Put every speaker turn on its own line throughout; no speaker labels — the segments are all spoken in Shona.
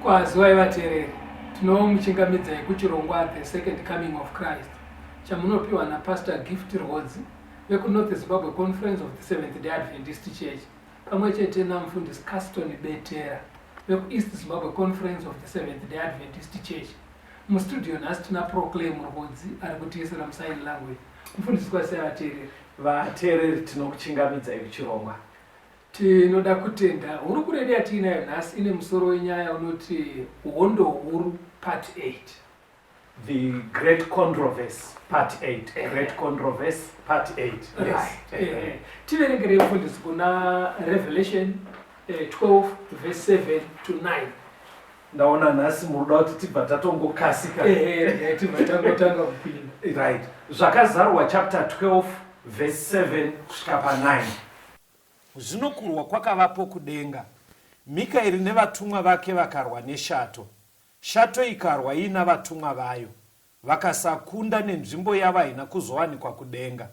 Kwaziwai vateereri, tinomuchingamidzai kuchirongwa The Second Coming of Christ chamunopiwa naPastor Gift Rhodes vekuNorth Zimbabwe Conference of the Seventh-day Adventist Church pamwe chete namufundisi Caston Betera vekuEast Zimbabwe Conference of the Seventh-day Adventist Church. Mustudio nhasi tina Proclaim Rhodes ari kutiisira musign language. Mufundisi kwasai vateereri.
Vateereri tinokuchingamidzai kuchirongwa.
Tinoda kutenda huru kuredi yatinayo nhasi ine musoro wenyaya unoti hondo huru part 8.
The Great Controversy part 8. Great Controversy part 8.
Yes. Tiverengere mufundisi kuna Revelation 12 verse 7 to 9.
Ndaona nhasi muruda kuti tibva tatongokasika.
Tibva tangotanga kupinda.
Right. Zvakazarwa chapter 12 verse 7 kusvika pa9. Zvinokurwa kwakavapo kudenga. Mikaeri nevatumwa vake vakarwa neshato. Shato ikarwa ina vatumwa vayo. Vakasakunda nenzvimbo yavo haina kuzowanikwa kudenga.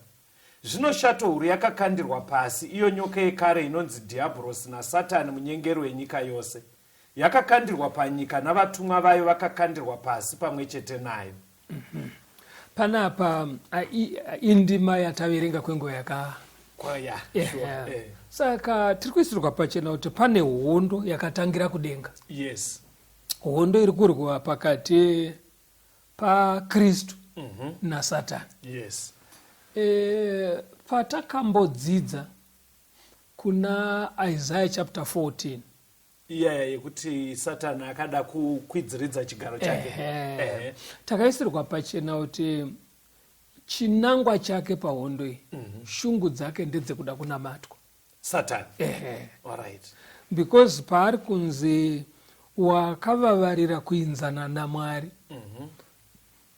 Zvino shato huru yakakandirwa pasi, iyo nyoka yekare inonzi Dhiabhorosi naSatani munyengeri wenyika yose. Yakakandirwa panyika navatumwa vayo vakakandirwa pasi pamwe chete nayo.
Panapa indima yataverenga kwenguva yaka. Saka tiri kuisirwa pachena kuti pane hondo yakatangira kudenga.
Yes.
Hondo iri kurwa pakati paKristu naSatani.
Yes.
Patakambodzidza kuna Isaiah chapter 14.
Yekuti Satani akada kukwidziridza chigaro chake.
Takaisirwa pachena kuti chinangwa chake pahondo iyi, shungu dzake ndedzekuda kunamatwa.
Satani. All right.
Because paari kunzi wakavavarira kuinzana naMwari.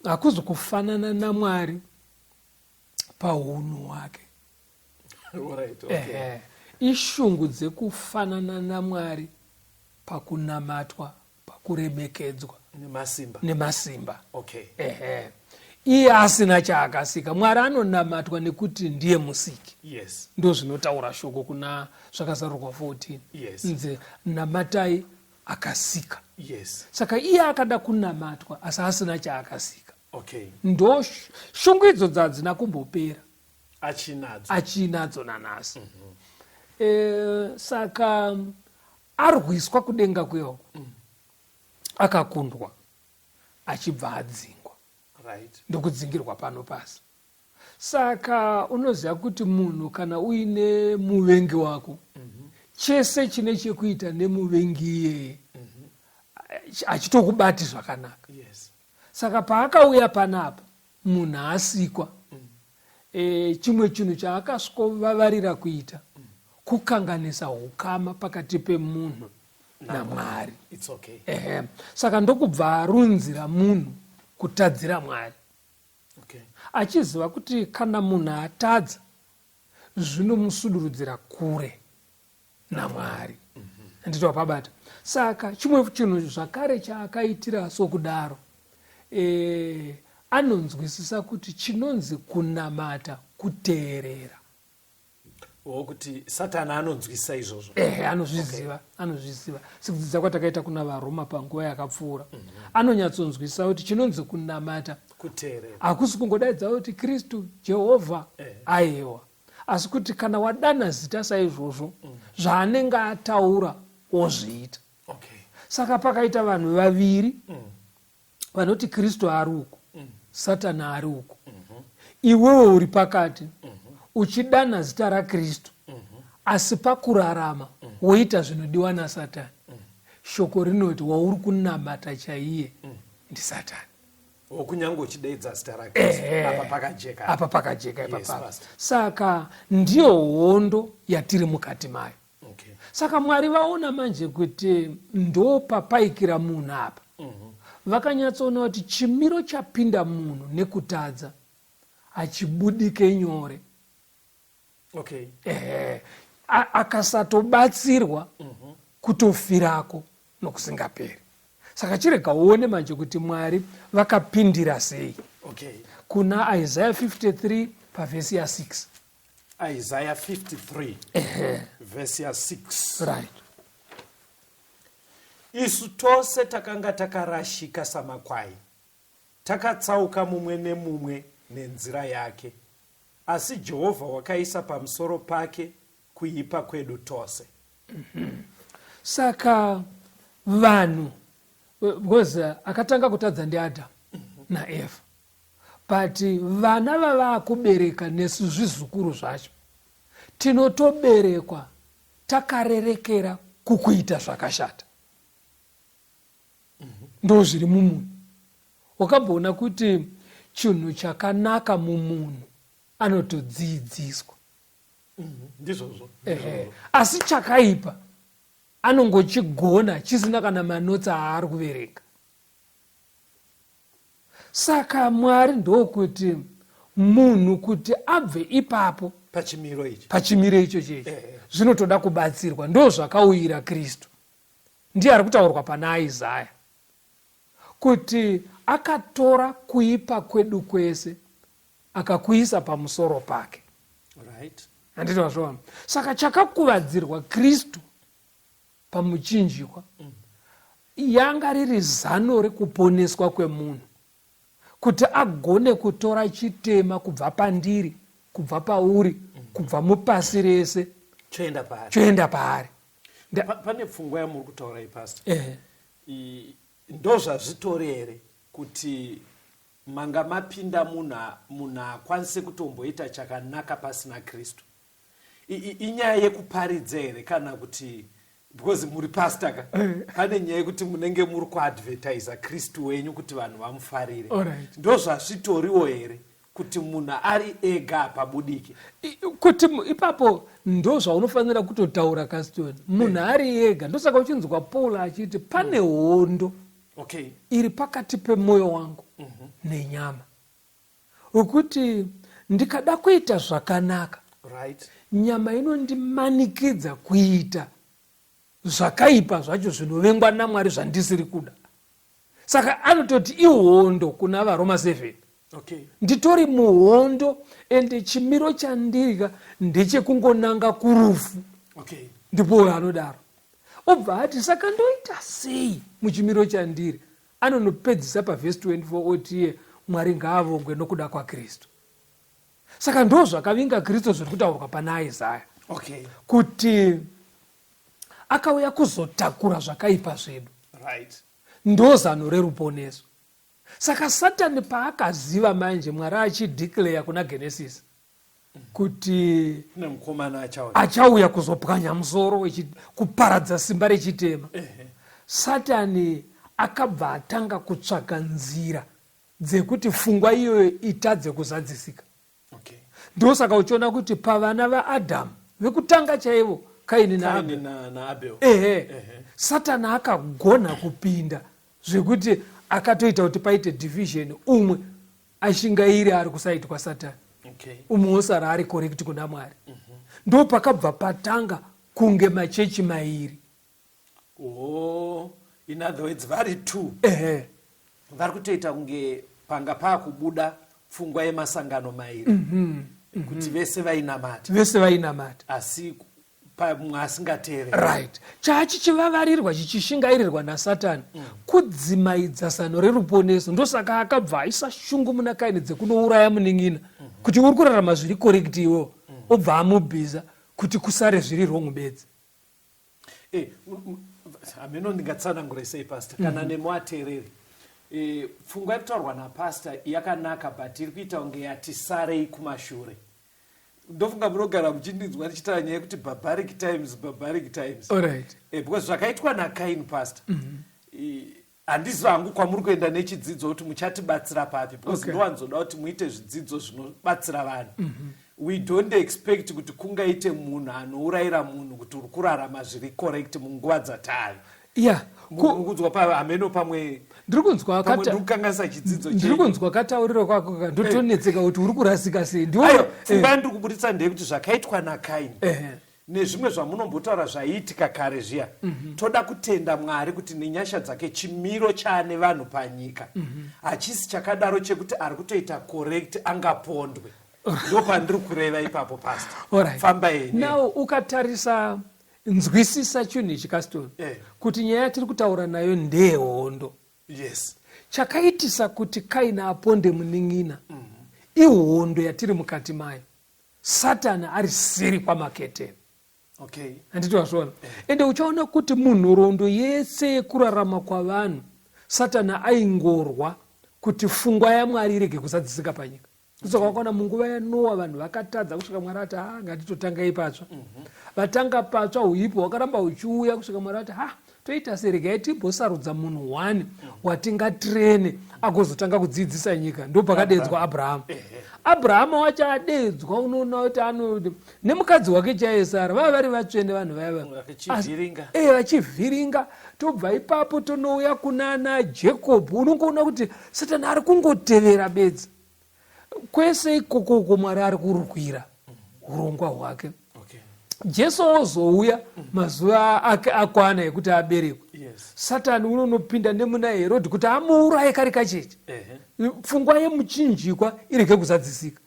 Hakuzi kufanana naMwari paunhu hwake.
All right. Okay.
Ishungu dzekufanana naMwari pakunamatwa, pakuremekedzwa nemasimba.
Okay.
Iye asina chaakasika. Mwari anonamatwa nekuti ndiye musiki.
Yes.
Ndo zvinotaura shoko kuna zvakazarurwa 14.
Yes.
Nze namatai akasika.
Yes.
Saka iye akada kunamatwa asi asina chaakasika.
Okay.
Ndo shungu idzo dzadzina kumbopera.
Achinadzo
nanhasi. Saka arwiswa kudenga kwehoko. Akakundwa achibva adzingwa.
Right.
Ndokudzingirwa pano pasi. Saka unoziva kuti munhu kana uine muvengi wako, chese chine chekuita nemuvengi iyeye achitokubati zvakanaka.
Yes.
Saka paakauya panapa munhu asikwa, chimwe chinhu chaakasvikovavarira kuita kukanganisa ukama pakati pemunhu naMwari.
It's okay.
Saka ndokubva arunzira munhu kutadzira Mwari.
Okay.
Achiziva kuti kana munhu atadza zvinomusudurudzira kure naMwari. Ndito pabata. Saka chimwe chinhu zvakare chaakaitira sokudaro, anonzwisisa kuti chinonzi kunamata kuteerera.
wokuti satani anonzwisa izvozvo.
Anozviziva. Sekudzidza kwatakaita kuna vaRoma panguva yakapfuura. Anonyatsonzwisa kuti chinonzi kunamata
kuteerera
hakusi kungodaidza kuti Kristu Jehovha aiwa, asi kuti kana wadana zita saizvozvo zvaanenge ataura ozviita. Saka pakaita vanhu vaviri vanoti Kristu ari uku, Satani ari uku. Iwewe uri pakati uchidana zita raKristu asi pakurarama woita zvinodiwa naSatani. Shoko rinoti wauri kunamata chaiye ndiSatani.
Kunyange uchideidza zita raKristu apa pakajeka
ipapa. Saka ndiyo hondo yatiri mukati mayo. Saka Mwari vaona manje kuti ndo papaikira munhu apa. Vakanyatsoona kuti chimiro chapinda munhu nekutadza hachibudike nyore. Akasatobatsirwa kutofirako nokusingaperi. Saka chirega uone manje kuti Mwari vakapindira sei. Kuna Isaiah 53 pavhesi ya6.
Isaiah 53 vhesi ya6.
Right.
Isu tose takanga takarashika samakwai, takatsauka mumwe nemumwe nenzira yake, asi Jehovha wakaisa pamusoro pake kuipa kwedu tose.
Saka vanhu, because akatanga kutadza ndiAdamu naEva, but vana vavakubereka nesu zvizukuru zvacho tinotoberekwa takarerekera kukuita zvakashata. Ndo zviri mumunhu. Wakamboona kuti chinhu chakanaka mumunhu anotodzidziswa.
Ndizvozvo.
Asi chakaipa anongochigona chisina kana manotsi aari kuvereka. Saka Mwari ndokuti munhu kuti abve ipapo pachimiro icho chechi zvinotoda kubatsirwa. Ndo zvakauyira Kristu. Ndiye ari kutaurwa pana Isaya kuti akatora kuipa kwedu kwese akakuisa pamusoro pake. Handiti zvona. Saka chakakuvadzirwa Kristu pamuchinjikwa yanga riri zano rekuponeswa kwemunhu, kuti agone kutora chitema kubva pandiri, kubva pauri, kubva mupasi rese choenda paari.
Pane pfungwa yamuri kutaura ipastor. Ndo zvazvitori here kuti manga mapinda munhu akwanise kutomboita chakanaka pasina Kristu? Inyaya yekuparidza here kana kuti because muri pastor ka pane nyaya yekuti munenge muri kuadvertisa Kristu wenyu kuti vanhu vamufarire? Ndo zvazvitoriwo here kuti munhu ari ega pabudike?
Kuti ipapo ndo zvaunofanira kutotaura Kastoni. Munhu ari ega. Ndosaka uchinzwa Paul achiti pane hondo iri pakati pemoyo wangu nenyama, ukuti ndikada kuita zvakanaka nyama inondimanikidza kuita zvakaipa zvacho zvinovengwa naMwari zvandisiri kuda. Saka anototi ihondo kuna vaRoma 7. Nditori muhondo ende chimiro chandirika ndechekungonanga kurufu. Ndipo anodaro. Obva ati saka ndoita sei muchimiro chandiri? Anonopedzisa pavhesi 24 otiye Mwari ngaavongwe nokuda kwaKristu. Saka ndo zvakavinga Kristu zviri kutaurwa pana Isaya. Kuti akauya kuzotakura zvakaipa zvedu. Ndo zano reruponeso. Saka Satani paakaziva manje Mwari achideclare kuna Genesis kuti achauya kuzopwanya musoro kuparadza simba rechitema, Satani akabva atanga kutsvaka nzira dzekuti pfungwa iyoyo itadze kuzadzisika. Ndosaka uchiona kuti pavana vaAdamu vekutanga chaivo, Kaini naAbel, Satani akagona kupinda zvekuti akatoita kuti paite division, umwe ashingairi ari kusaiti kwa Satani, umwe osara ari correct kuna Mwari. Ndo pakabva patanga kunge machechi mairi.
In other words, vari two vari kutoita kunge panga paakubuda pfungwa yemasangano mairi. kuti vese vainamata,
vese vainamata,
asi pamwe asingateereri.
right. chachivavarirwa chichishingairirwa nasatani kudzimaidza sano reruponeso. ndosaka akabva aisa shungu muna Kaini dzekunouraya munin'ina kuti uri kurarama zviri korekti iwo, obva amubhiza kuti kusare zviri wrong bedzi.
Ameno ndingatsanangura sei pastor kana nemuateereri. Pfungwa yekutaurwa napastor yakanaka, but iri kuita kunge yatisarei kumashure. Ndofunga munogara muchindinzwa ndichitaura nyaya yekuti barbaric times.
Alright.
Because zvakaitwa naKaini pastor, handiziva hangu kwamuri kuenda nechidzidzo kuti muchatibatsira papi, because ndowanzoda kuti muite zvidzidzo zvinobatsira vanhu. We don't expect kuti kungaite munhu anourayira munhu kuti uri kurarama zviri correct munguva dzatayo. Mukunzwa paameno pamwe ndirikunzwa chidzidzo
ndiri kunzwa katauriro kwako ndotonetseka kuti uri kurasika sei.
Pfungwa ndiri kubudisa ndeyekuti zvakaitwa naKaini nezvimwe zvamunombotaura zvaiitika kare zviya, toda kutenda Mwari kuti nenyasha dzake chimiro chaane vanhu panyika hachisi chakadaro chekuti ari kutoita correct angapondwe. Ndo pandiri kureva ipapo pastor. Famba yenyu.
Now ukatarisa nzwisisa chinhu ichi Caston, kuti nyaya yatiri kutaura nayo ndehondo.
Yes.
Chakaitisa kuti Kaini aponde munin'ina ihondo yatiri mukati mayo. Satani ari siri pamaketeni. Handiti wazvona. Ende uchaona kuti munhorondo yese yekurarama kwavanhu Satani aingorwa kuti pfungwa yaMwari irege kusadzisika panyika. Kusoka kwaona munguva yaNoa vanhu vakatadza kusvika Mwari ati ngatitotangai patsva. Vatanga patsva uipo wakaramba uchiuya kusvika Mwari ati toita seregai timbosarudza munhu 1 watingatrene agozotanga kudzidzisa nyika. Ndo pakadedzwa Abrahamu. Abrahamu wacho adedzwa, unoona kuti nemukadzi wake chaiye Sara vava vari vatsvene vanhu vaiva vachivhiringa. Tobva ipapo tonouya kunana Jekobhu. Unongoona kuti Satani ari kungotevera bedzi. Kwese ikoko Mwari ari kurwira urongwa hwake. Jesu ozouya mazuva ake akwana ekuti aberekwe. Satani unonopinda nemuna Herodhi kuti amuuraye kari kacheche. Pfungwa yemuchinjikwa irege kusadzisika.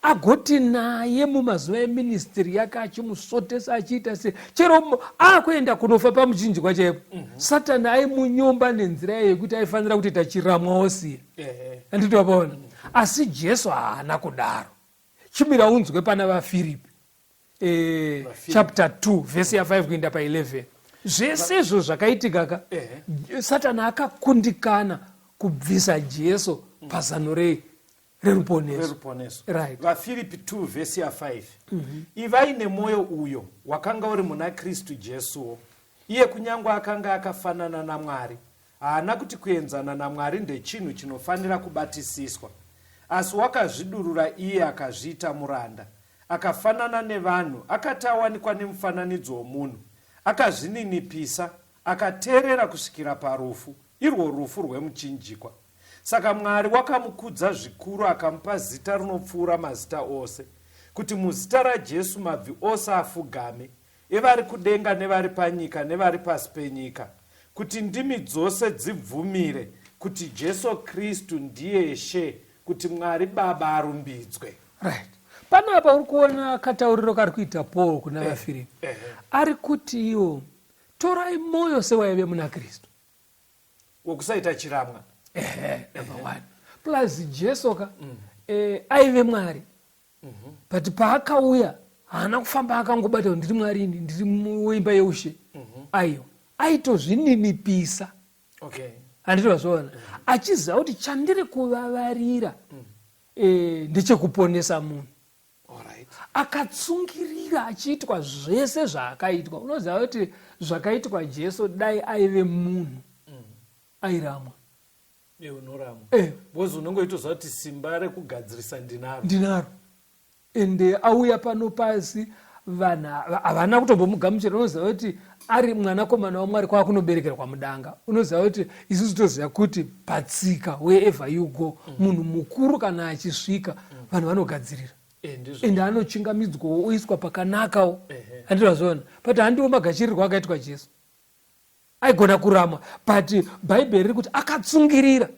Agoti naye mumazuva eministry yake achimusotesa achiita se chero akuenda kunofa pamuchinjikwa chaipo. Satani aimunyomba nenzira yekuti aifanira kuti tachiramwawo siya. Handiti wapaona. Asi Jesu haana kudaro. Chimira unzwe pana vaFiripi chapter 2 verse ya 5 kuenda pa 11. Zvese izvo zvakaitika Satani akakundikana kubvisa Jesu pazano reruponeso. Right.
VaFiripi 2 verse ya 5. Ivai nemwoyo uyo wakanga uri muna Kristu Jesuwo, iye kunyangwa akanga akafanana naMwari, haana kuti kuenzana naMwari ndechinhu chinofanira kubatisiswa, asi wakazvidurura iye akazviita muranda, akafanana nevanhu, akati awanikwa nemufananidzo womunhu, akazvininipisa, akateerera kusvikira parufu, irwo rufu rwemuchinjikwa. Saka Mwari wakamukudza zvikuru akamupa zita rinopfuura mazita ose, kuti muzita raJesu mabvi ose afugame, evari kudenga nevari panyika nevari pasi penyika, kuti ndimi dzose dzibvumire kuti Jesu Kristu ndiye She, kuti Mwari Baba arumbidzwe.
Right. Panapa uri kuona katauriro kari kuita Paul kuna vaFiripi. Ari kuti iwo torai moyo sewaive muna Kristu,
wokusaita chiramwa.
Number 1. Plus Jesu aive Mwari. But paakauya haana kufamba akangobata ndiri Mwari, ndiri muimba yeushe. Aitozvininipisa. Handiti wazvoona. Achiziva kuti chandiri kuvavarira ndechekuponesa munhu. Akatsungirira achiitwa zvese zvaakaitwa. Unoziva kuti zvakaitwa Jesu dai aive munhu airamwa.
Bozi unongoitoziva kuti simba rekugadzirisa
ndinaro. Ende auya pano pasi vanhu havana kutombomugamuchira. Unoziva kuti ari mwanakomana waMwari kwakunoberekerwa mudanga. Unoziva kuti isusu toziva kuti patsika wherever you go, munhu mukuru kana achisvika vanhu vanogadzirira. Ende anochingamidzwa oiswa pakanakawo. Handiti wazvoona. But handiwo magachirirwo akaitwa Jesu. Aigona kurama, but Bhaibheri riri kuti akatsungirira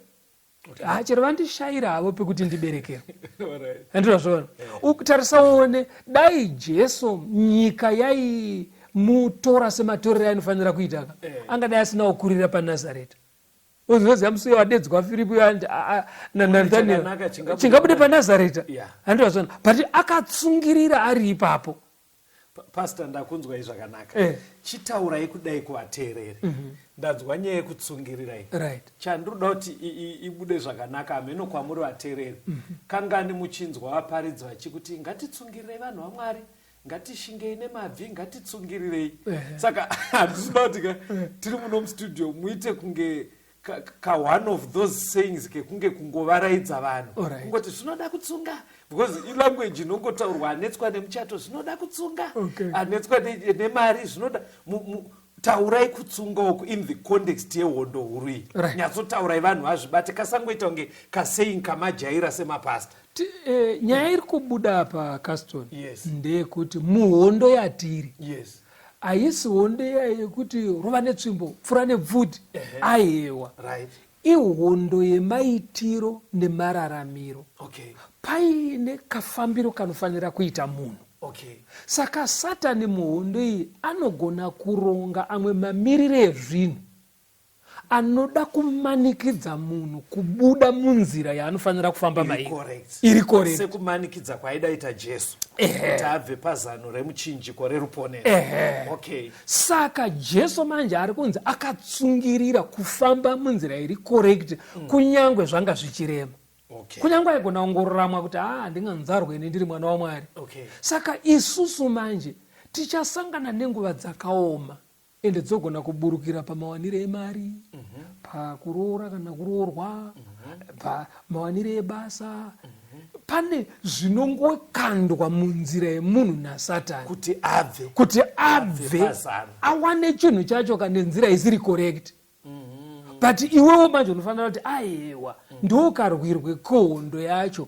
chero vandishaira havo pekuti ndiberekera.
Alright.
Andinozvona ukutarisaone dai Jesu nyika yaimutora sematorero ainofanira kuitaka angadai asina kukurira paNazareta. Unoziva musuyo wadedzwa Filipi Nathaniel chingabude paNazareta. Andinozvona but akatsungirira ari ipapo.
Pastor, ndakunzwa zvakanaka. Chitaurai kudai kuvateereri. Ndanzwa nyaya yekutsungirira iyi.
Right.
Chandinoda kuti ibude zvakanaka ameno kwamuri vateereri. Kangani muchinzwa vaparidzi vachikuti ngatitsungirirei vanhu vaMwari, ngatishingei nemabvi, ngatitsungirirei. Saka handisina kuti tiri muno mustudio muite kunge one of those sayings kekunge kungovaraidza vanhu. Kungoti zvinoda kutsunga because ilanguage inongotaurwa anetswa nemuchato zvinoda kutsunga, anetswa nemari zvinoda taurai kutsunga uku in the context yehondo huru iyi. Nyatsotaurai vanhu vazvibate kasangoita kunge kasaying kamajaira semapasta.
Nyaya iri kubuda apa Caston ndeyekuti muhondo yatiri haisi hondo yekuti rova netsvimbo pfura nebvute aihewa. Ihondo yemaitiro nemararamiro. Paine kafambiro kanofanira kuita munhu. Saka Satani muhondo iyi anogona kuronga amwe mamiriro ezvinhu anoda kumanikidza munhu kubuda munzira yaanofanira kufamba mairi. Iri correct.
Sekumanikidza kwaidaita Jesu kuti abve pazano remuchinjiko reruponeso.
Saka Jesu manje ari kunzi akatsungirira kufamba munzira iri correct kunyangwe zvanga zvichirema. Kunyangwe aigona kungororamwa kuti ndinganzarwe ine ndiri mwana waMwari. Saka isusu manje tichasangana nenguva dzakaoma ende dzogona kuburukira pamawanire emari, pakuroora kana kuroorwa, pamawanire ebasa. Pane zvinongokandwa munzira yemunhu naSatani kuti abve awane chinhu chacho kana nzira isiri correct. But iwewo manje unofanira kuti aiwa ndokarwirwe kohondo yacho.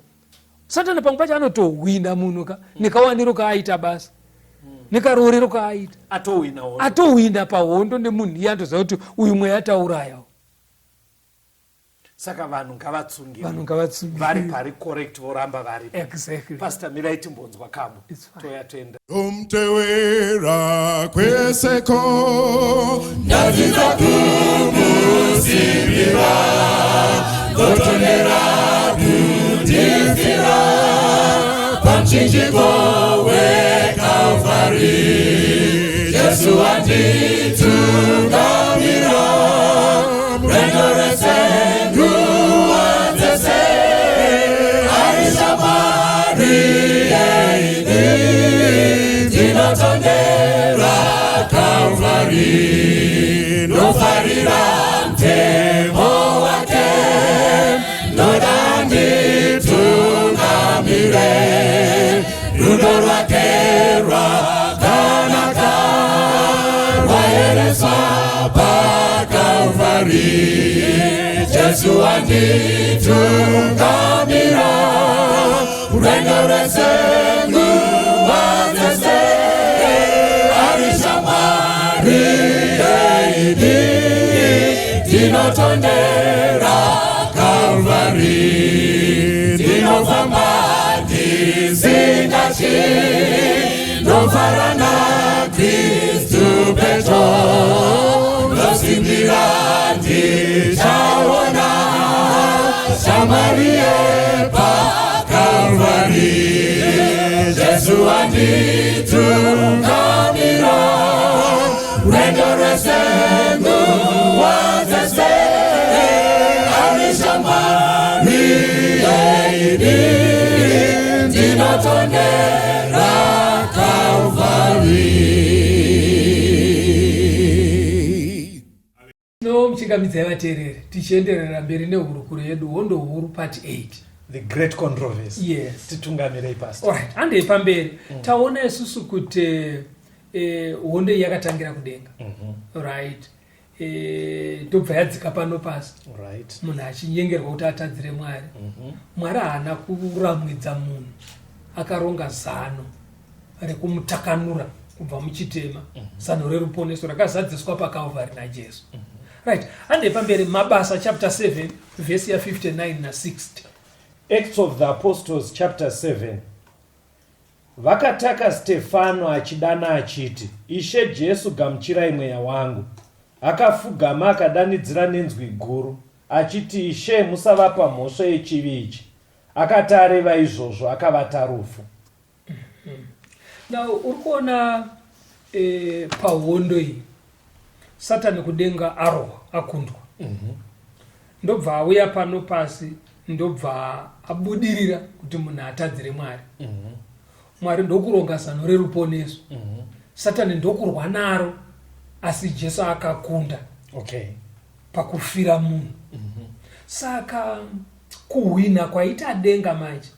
Satani pamwe pacho anotohwina munhu nekawaniro kaaita basa nekaroorero kaaita atohwina pahondo nemunhu iye andoziva kuti uyu mweya atauraya.
Saka vanhu ngavatsungire vari pari correct voramba vari. Pastor mirai timbonzwa kamwe toya toenda.
Umtewera kweseko ndazita kumusimbira gotondera kundifira pamchinjiko weKalvari Jesu anditungamira rendo rese Tondera Kalvari nofarira mtemo wake nodanditungamire rudo rwake rwakanaka rwaeresa paKalvari Jesu anditungamira rwendo rese nguva dzese Dinotondera Kalvari dinofamba ndisingachi nofarana Kristu Petro nosimbira ndichaona shamari yepaKalvari Jesu anditungamira rendo rese nguva dzese arishamari yeidi ndinotondera Kalvari.
Muchingamidza yavateereri tichienderera mberi nehurukuro yedu hondo huru part 8
the great controversy. Titungamirei pastor.
Alright, handei pamberi taona isusu kuti hondo yakatangira kudenga. Right. Tobva yadzika pano pasi. Munhu achinyengerwa kuti atadzire Mwari. Mwari haana kuramwidza munhu, akaronga zano rekumutakanura kubva muchitema, zano reruponeso rakazadziswa paKalvari naJesu. Right. Ande pamberi Mabasa chapter 7 verse ya 59 na 60.
Acts of the Apostles chapter 7. Vakataka Stefano achidana achiti, Ishe Jesu gamuchirai mweya wangu. Akafugama akadanidzira nenzwi guru achiti, Ishe musavapa mhosva yechivi ichi. Akati areva izvozvo akavata rufu.
Now urikuona pahondo iyi Satani kudenga arohwa akundwa. Ndobva auya pano pasi ndobva abudirira kuti munhu atadzire Mwari. Mwari ndokuronga zano reruponeso. Satani ndokurwa naro asi Jesu akakunda.
Okay.
Pakufira munhu. Saka kuhwina kwaita denga manje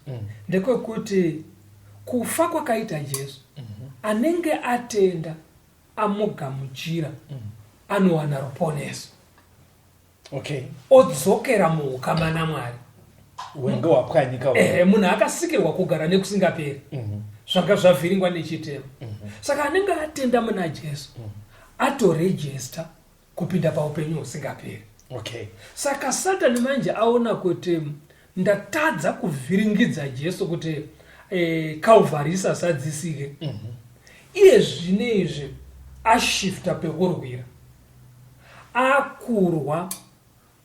ndekwekuti kufa kwakaita Jesu anenge atenda amugamuchira anowana ruponeso.
Okay.
Odzokera muukama naMwari.
Wenga wapwanyika
munhu akasikirwa kugara nekusingaperi. Zvanga zvavhiringwa nechitemo. Saka anenge atenda muna Jesu atorejesta kupinda paupenyu husingaperi.
Okay.
Saka Satani manje aona kuti ndatadza kuvhiringidza Jesu kuti Calvary isasadzisike. Iye zvinezvi ashifta pekurwira. Akurwa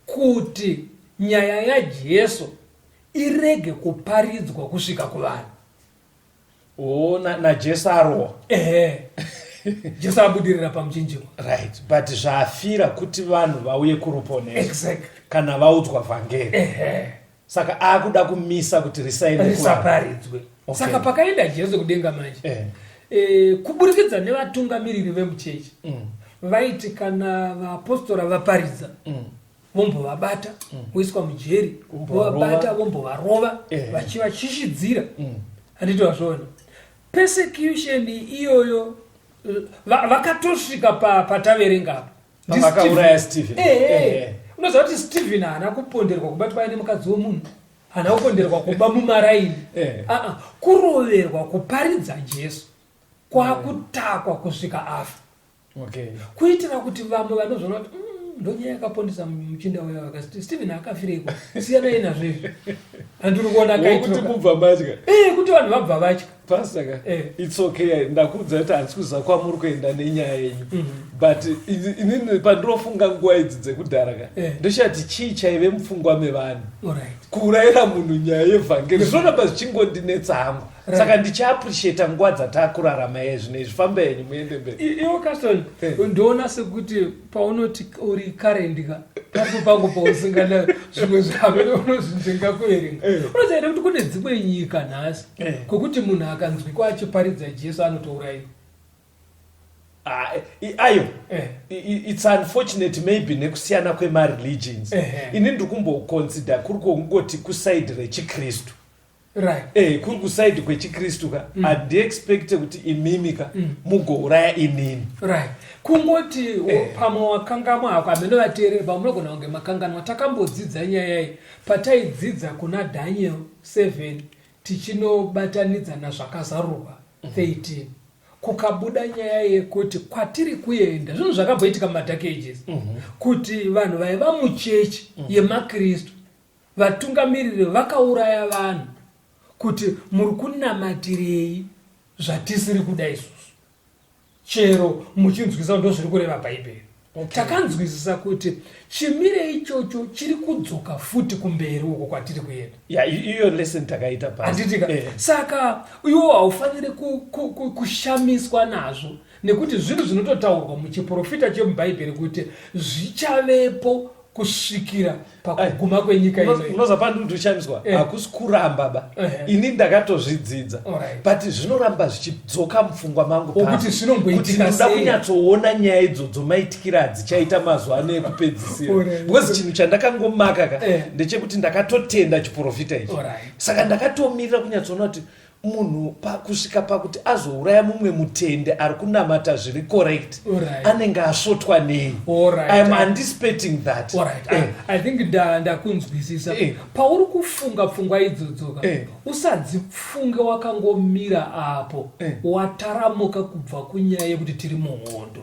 kuti nyaya yaJesu irege kuparidzwa kusvika kuvanhu.
Na Jesu arohwa.
Jesu abudirira pamuchinjikwa.
Right, but zvafira kuti vanhu vauye kuruponeso.
Exactly.
Kana vaudzwa vhangeri. Saka akuda kumisa kuti
risaparidzwe. Okay. Saka pakaenda Jesu kudenga manje. Kuburikidza nevatungamiriri vemuchechi. Vaiti kana vapostora vaparidza. Vombovabata, voiswa mujeri, vovabata, vombovarova, vachivachishidzira. Handiti wazvona. Persecution iyoyo vakatosvika pataverenga apa.
Vakauraya Stephen.
Unoziva kuti Stephen haana kuponderwa kubatwa nemukadzi womunhu. Haana kuponderwa kuba mumaraini. Kuroverwa kuparidza Jesu kwakutakwa kusvika afa.
Okay.
Kuitira kuti vamwe vanozvona kuti ndonyaya yakapondesa muchinda wewe akati Stephen akafireiko. Siyana inazvo izvi. Andiri kuona akaitwa.
Kuti kubva matya.
Kuti vanhu vabva vatya.
Pastor, it's okay. Ndakudza kuti handisi kwamuri kuenda nenyaya yenyu. But inini pandirofunga nguva idzi dzekudhara ndochati chii chaive mupfungwa mevanhu. Kuurayira munhu nyaya yevhangeri zvinoramba zvichingondinetsa hangu. Saka ndichiappreciata nguva dzatakurarama yezvinezvi. Famba henyu muende mberi.
Iwo Caston, ndoona sekuti paunoti uri karendika papo pangu pausingana zvimwe zvave unozvinzenga kuverenga. Unoziva here kuti kune dzimwe nyika nhasi kwekuti munhu akanzwikwa achiparidza Jesu anotourayiwa.
Ayo it's unfortunate maybe nekusiyana kwema-religions. Ini ndikumboconsider kuri kungoti kusaidi rechikristu.
Right.
Kuri kusaidi kwechikristu ka handiexpecte kuti imimika mugouraya inini.
Right. Kungoti pamwe wakanganwa ako amene vateereri pamunogona kunge makanganwa takambodzidza nyaya iyi pataidzidza kuna Daniel 7 tichinobatanidza nazvakazarurwa 13. Kukabuda nyaya yekuti kwatiri kuenda zvinhu zvakabhoitika mumadark ages kuti vanhu vaiva muchechi yemakristu vatungamiriri vakauraya vanhu kuti muri kunamatirei zvatisiri kuda isusu chero muchinzwisa ndo zviri kureva bhaibheri. Takanzwisisa kuti chimire ichocho chiri kudzoka futi kumberi uko kwatiri kuenda.
Iyo lesson takaita pasi.
Saka iwo haufaniri kushamiswa nazvo nekuti zvinhu zvinototaurwa muchiprofita chemubhaibheri kuti zvichavepo kusvikira pakuguma kwenyika ino.
Unoza pandiri kutoshamiswa hakusi kuramba ba. Ini ndakatozvidzidza. But zvinoramba zvichidzoka mupfungwa mangu
pasi. Kuti
ndoda kunyatsoona nyaya idzodzo maitikira dzichaita mazuva ano ekupedzisira. Because chinhu chandakangomaka ndechekuti ndakatotenda chiprofita ichi. Saka ndakatomirira kunyatsoona kuti munhu kusvika pakuti azouraya mumwe mutende ari kunamata zviri correct anenge asvotwa nei. I am anticipating that.
I think ndakunzwisisa. Pauri kufunga pfungwa idzodzoka usadzifunge wakangomira apo wataramuka kubva kunyaya yekuti tiri muhondo.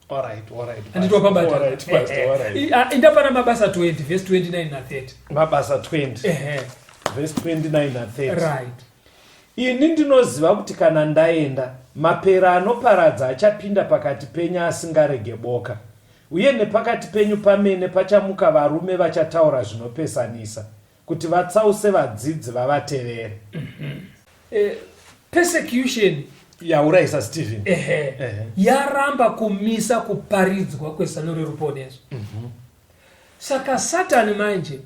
All right.
Anditwa pabata.
All right, Pastor, all right.
Indapana mabasa 20 verse 29 na 30.
Mabasa 20 verse 29 na 30.
Right.
Ini ndinoziva kuti kana ndaenda mapera anoparadza achapinda pakati penyu asingarege boka, uye nepakati penyu pamene pachamuka varume vachataura zvinopesanisa kuti vatsause vadzidzi vavatevere.
Persecution
yaurayisa Stephen
yaramba kumisa kuparidzwa kwezano reruponeso. Saka Satani manje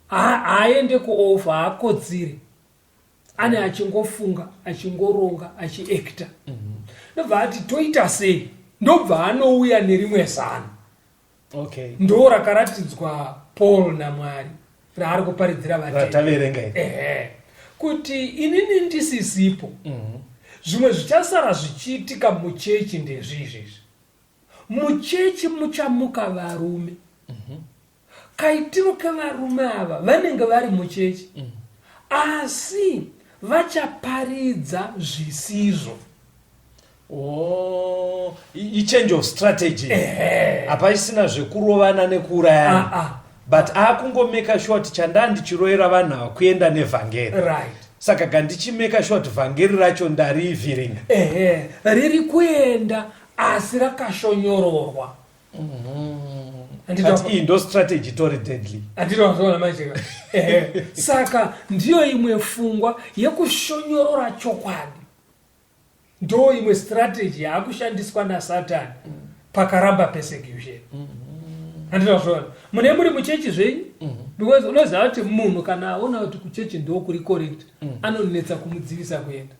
haende kuofa, haakodziri, ane achingofunga, achingoronga, achiekta. Ndobva ati toita sei, ndobva anouya nerimwe zano.
Okay.
Ndo rakaratidzwa Paul naMwari raari kuparidzira
rataverenga
kuti inini ndisisipo. Zvimwe zvichasara zvichiitika muchechi ndezvizvizvi. Muchechi muchamuka varume. Kaitiro kevarume ava vanenge vari muchechi, asi vachaparidza zvisizvo.
Change of strategy. Hapasina zvekurovana nekuurayana. But akungomeka sure kuti chandandichiroera vanhu ava kuenda nevhangeri.
Right.
Saka gandichimeka sure kuti vhangeri racho ndarivhiringa.
Riri kuenda asi rakashonyororwa.
But iyi ndo strategy tori deadly.
Andinozoona manje. Saka ndiyo imwe pfungwa yekushonyorora chokwadi. Ndo imwe strategy yakushandiswa naSatani pakaramba persecution. Andinozoona. Mune muri muchechi zvenyu? Because unoziva kuti munhu kana aona kuti kuchechi ndo kuri correct, anonetsa kumudzivisa kuenda.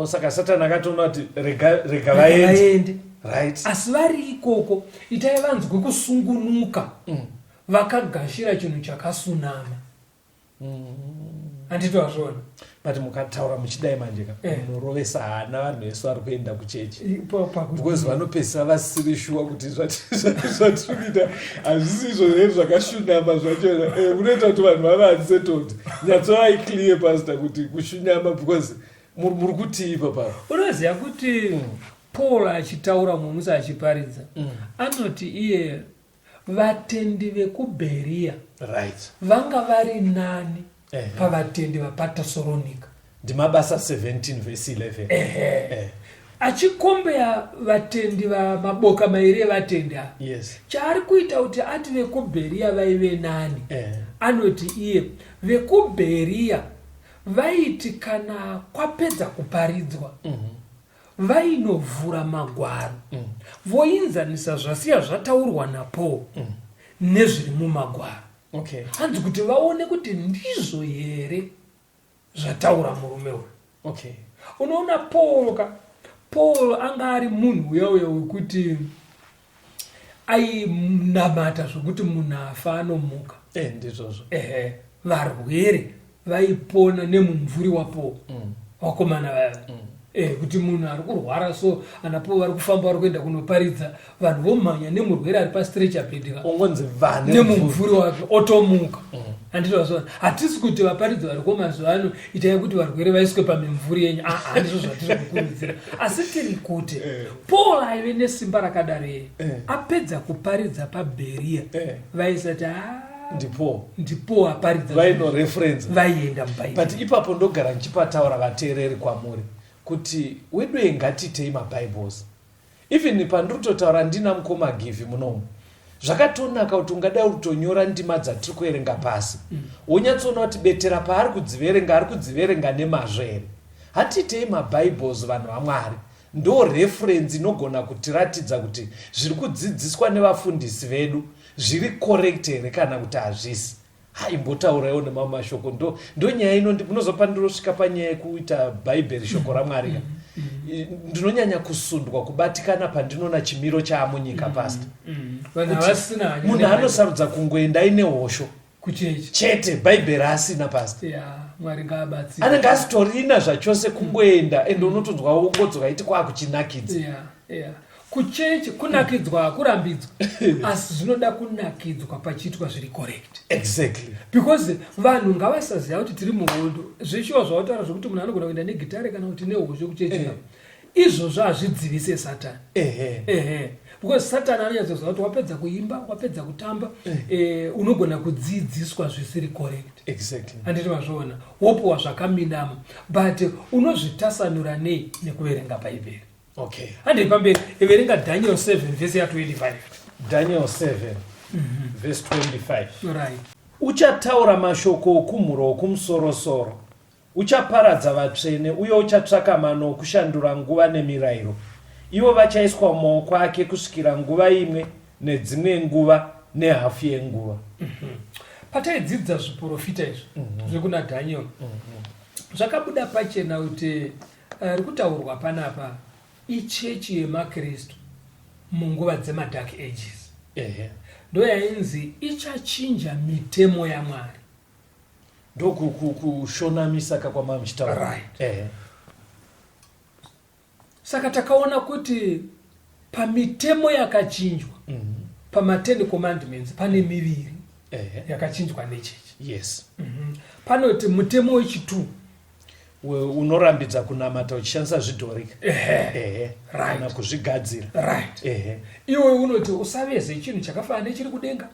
Saka Satani akatoona kuti rega vaende. Right.
Asi vari ikoko itai vanzwe kusungunuka, vakagashira chinhu chakasunama. Anditozvona.
But mukataura muchidai manje murovesa hana vanhu vese vari kuenda kuchechi. Because vanopesa vasiri shuwa kuti zvatirikuita hazvisizvo here zvakashunama zvacho. Unoita kuti vanhu vava unsettled. Nyatsovai clear pastor kuti kushunama because muri kuti ipapo.
Unoziva kuti Paul achitaura muMusa achiparidza, anoti iye vatendi vekuBheria vanga vari nani pavatendi vapaTesalonika.
Ndimabasa 17 verse 11.
Achikombeya vatendi vamaboka mairi evatendi ava.
Yes.
Chaari kuita kuti ati vekuBheria vaive nani. Anoti iye vekuBheria vaiti kana kwapedza kuparidzwa vainovhura magwaro, voinzanisa zvasiya zvataurwa naPaul nezviri mumagwaro. Hanzi kuti vaone kuti ndizvo here zvataura murume uyu. Unoona Paul anga ari munhu uyauya wekuti ainamata zvokuti munhu afa anomuka.
Ndizvozvo.
Varwere vaipona nemumvuri waPaul, vakomana vaya. Kuti munhu ari kurwara so anapo vari kufamba vari kuenda kunoparidza, vanhu vomhanya nemurwere ari pastretcher bed nemumvuri wake otomuka. Handizvozvo. Hatisi kuti vaparidzi vari komazuva ano itai kuti varwere vaiswe pamimvuri yenyu. Handizvo zvatiri kukurudzira. Asi tiri kuti Paul aive nesimba rakadaro apedza kuparidza paBheria vaisati ndipo aparidza
vaino reference
vaienda muBhaibheri.
But ipapo ndogara nchipataura vateereri kwamuri kuti wedwe ngatitei maBhibhles. Even pandinotaura ndina mukoma Givi munomu, zvakatonaka kuti ungadai kutonyora ndima dzatiri kuerenga pasi, wonyatsoona kuti betera paari kudziverenga ari kudziverenga nemazvo here. Hatitei maBhibhles vanhu vaMwari, ndo reference inogona kutiratidza kuti zviri kudzidziswa nevafundisi vedu zviri correct here kana kuti hazvisi. Imbotaurawo nemamwe mashoko. Ndo nyaya ino munozopa ndirosvika panyaya yekuita Bhaibheri shoko raMwari. Ndinonyanya kusundwa kubatikana pandinoona chimiro chaamunyika pastor. Munhu anosarudza kungoenda ine hosho chete Bhaibheri asina pastor. Anenge asitorina zvachose kungoenda ende unotonzwa wongodzoka iti kwakuchinakidza.
Kuchechi kunakidzwa akurambidzwa, asi zvinoda kunakidzwa pachiitwa zviri correct.
Exactly.
Because vanhu ngavasaziva kuti tiri muhondo. Zvishuwa zvavataura zvokuti munhu anogona kuenda negitare kana kuti nehosho kuchechi. Izvozvo hazvidzivise Satani. because Satan anyazoziva kuti wapedza kuimba, wapedza kutamba, unogona kudzidziswa zvisiri correct.
Exactly.
Anditi mazviona, wopuwa zvakaminama, but unozvitasanura nei nekuverenga Bhaibheri.
Okay.
Andiri pamberi, everenga Daniel 7 verse 25.
Daniel 7 verse 25.
Right.
Uchataura mashoko okumhuro okumusoro-soro, uchaparadza vatsvene uye uchatsvaka mano okushandura nguva nemirayiro. Ivo vachaiswa mumaoko ake kusvikira nguva imwe nedzimwe nguva nehafu yenguva.
Pataidzidza zviprofita izvi zvekuna Daniel, zvakabuda pachena kuti rikutaurwa panapa ichechi yemakristu munguva dzemadark ages. Ndo yainzi ichachinja mitemo yaMwari.
Ndo kushonamisa kakwama muchitaura.
Right. Saka takaona kuti pamitemo yakachinjwa, pama10 commandments pane miviri yakachinjwa nechechi.
Yes.
Panoti mutemo wechi2
unorambidza kunamata uchishandisa zvidhori
right.
Kana kuzvigadzira.
Right. Iwe unoti usaveze chinhu chakafanana nechiri kudenga,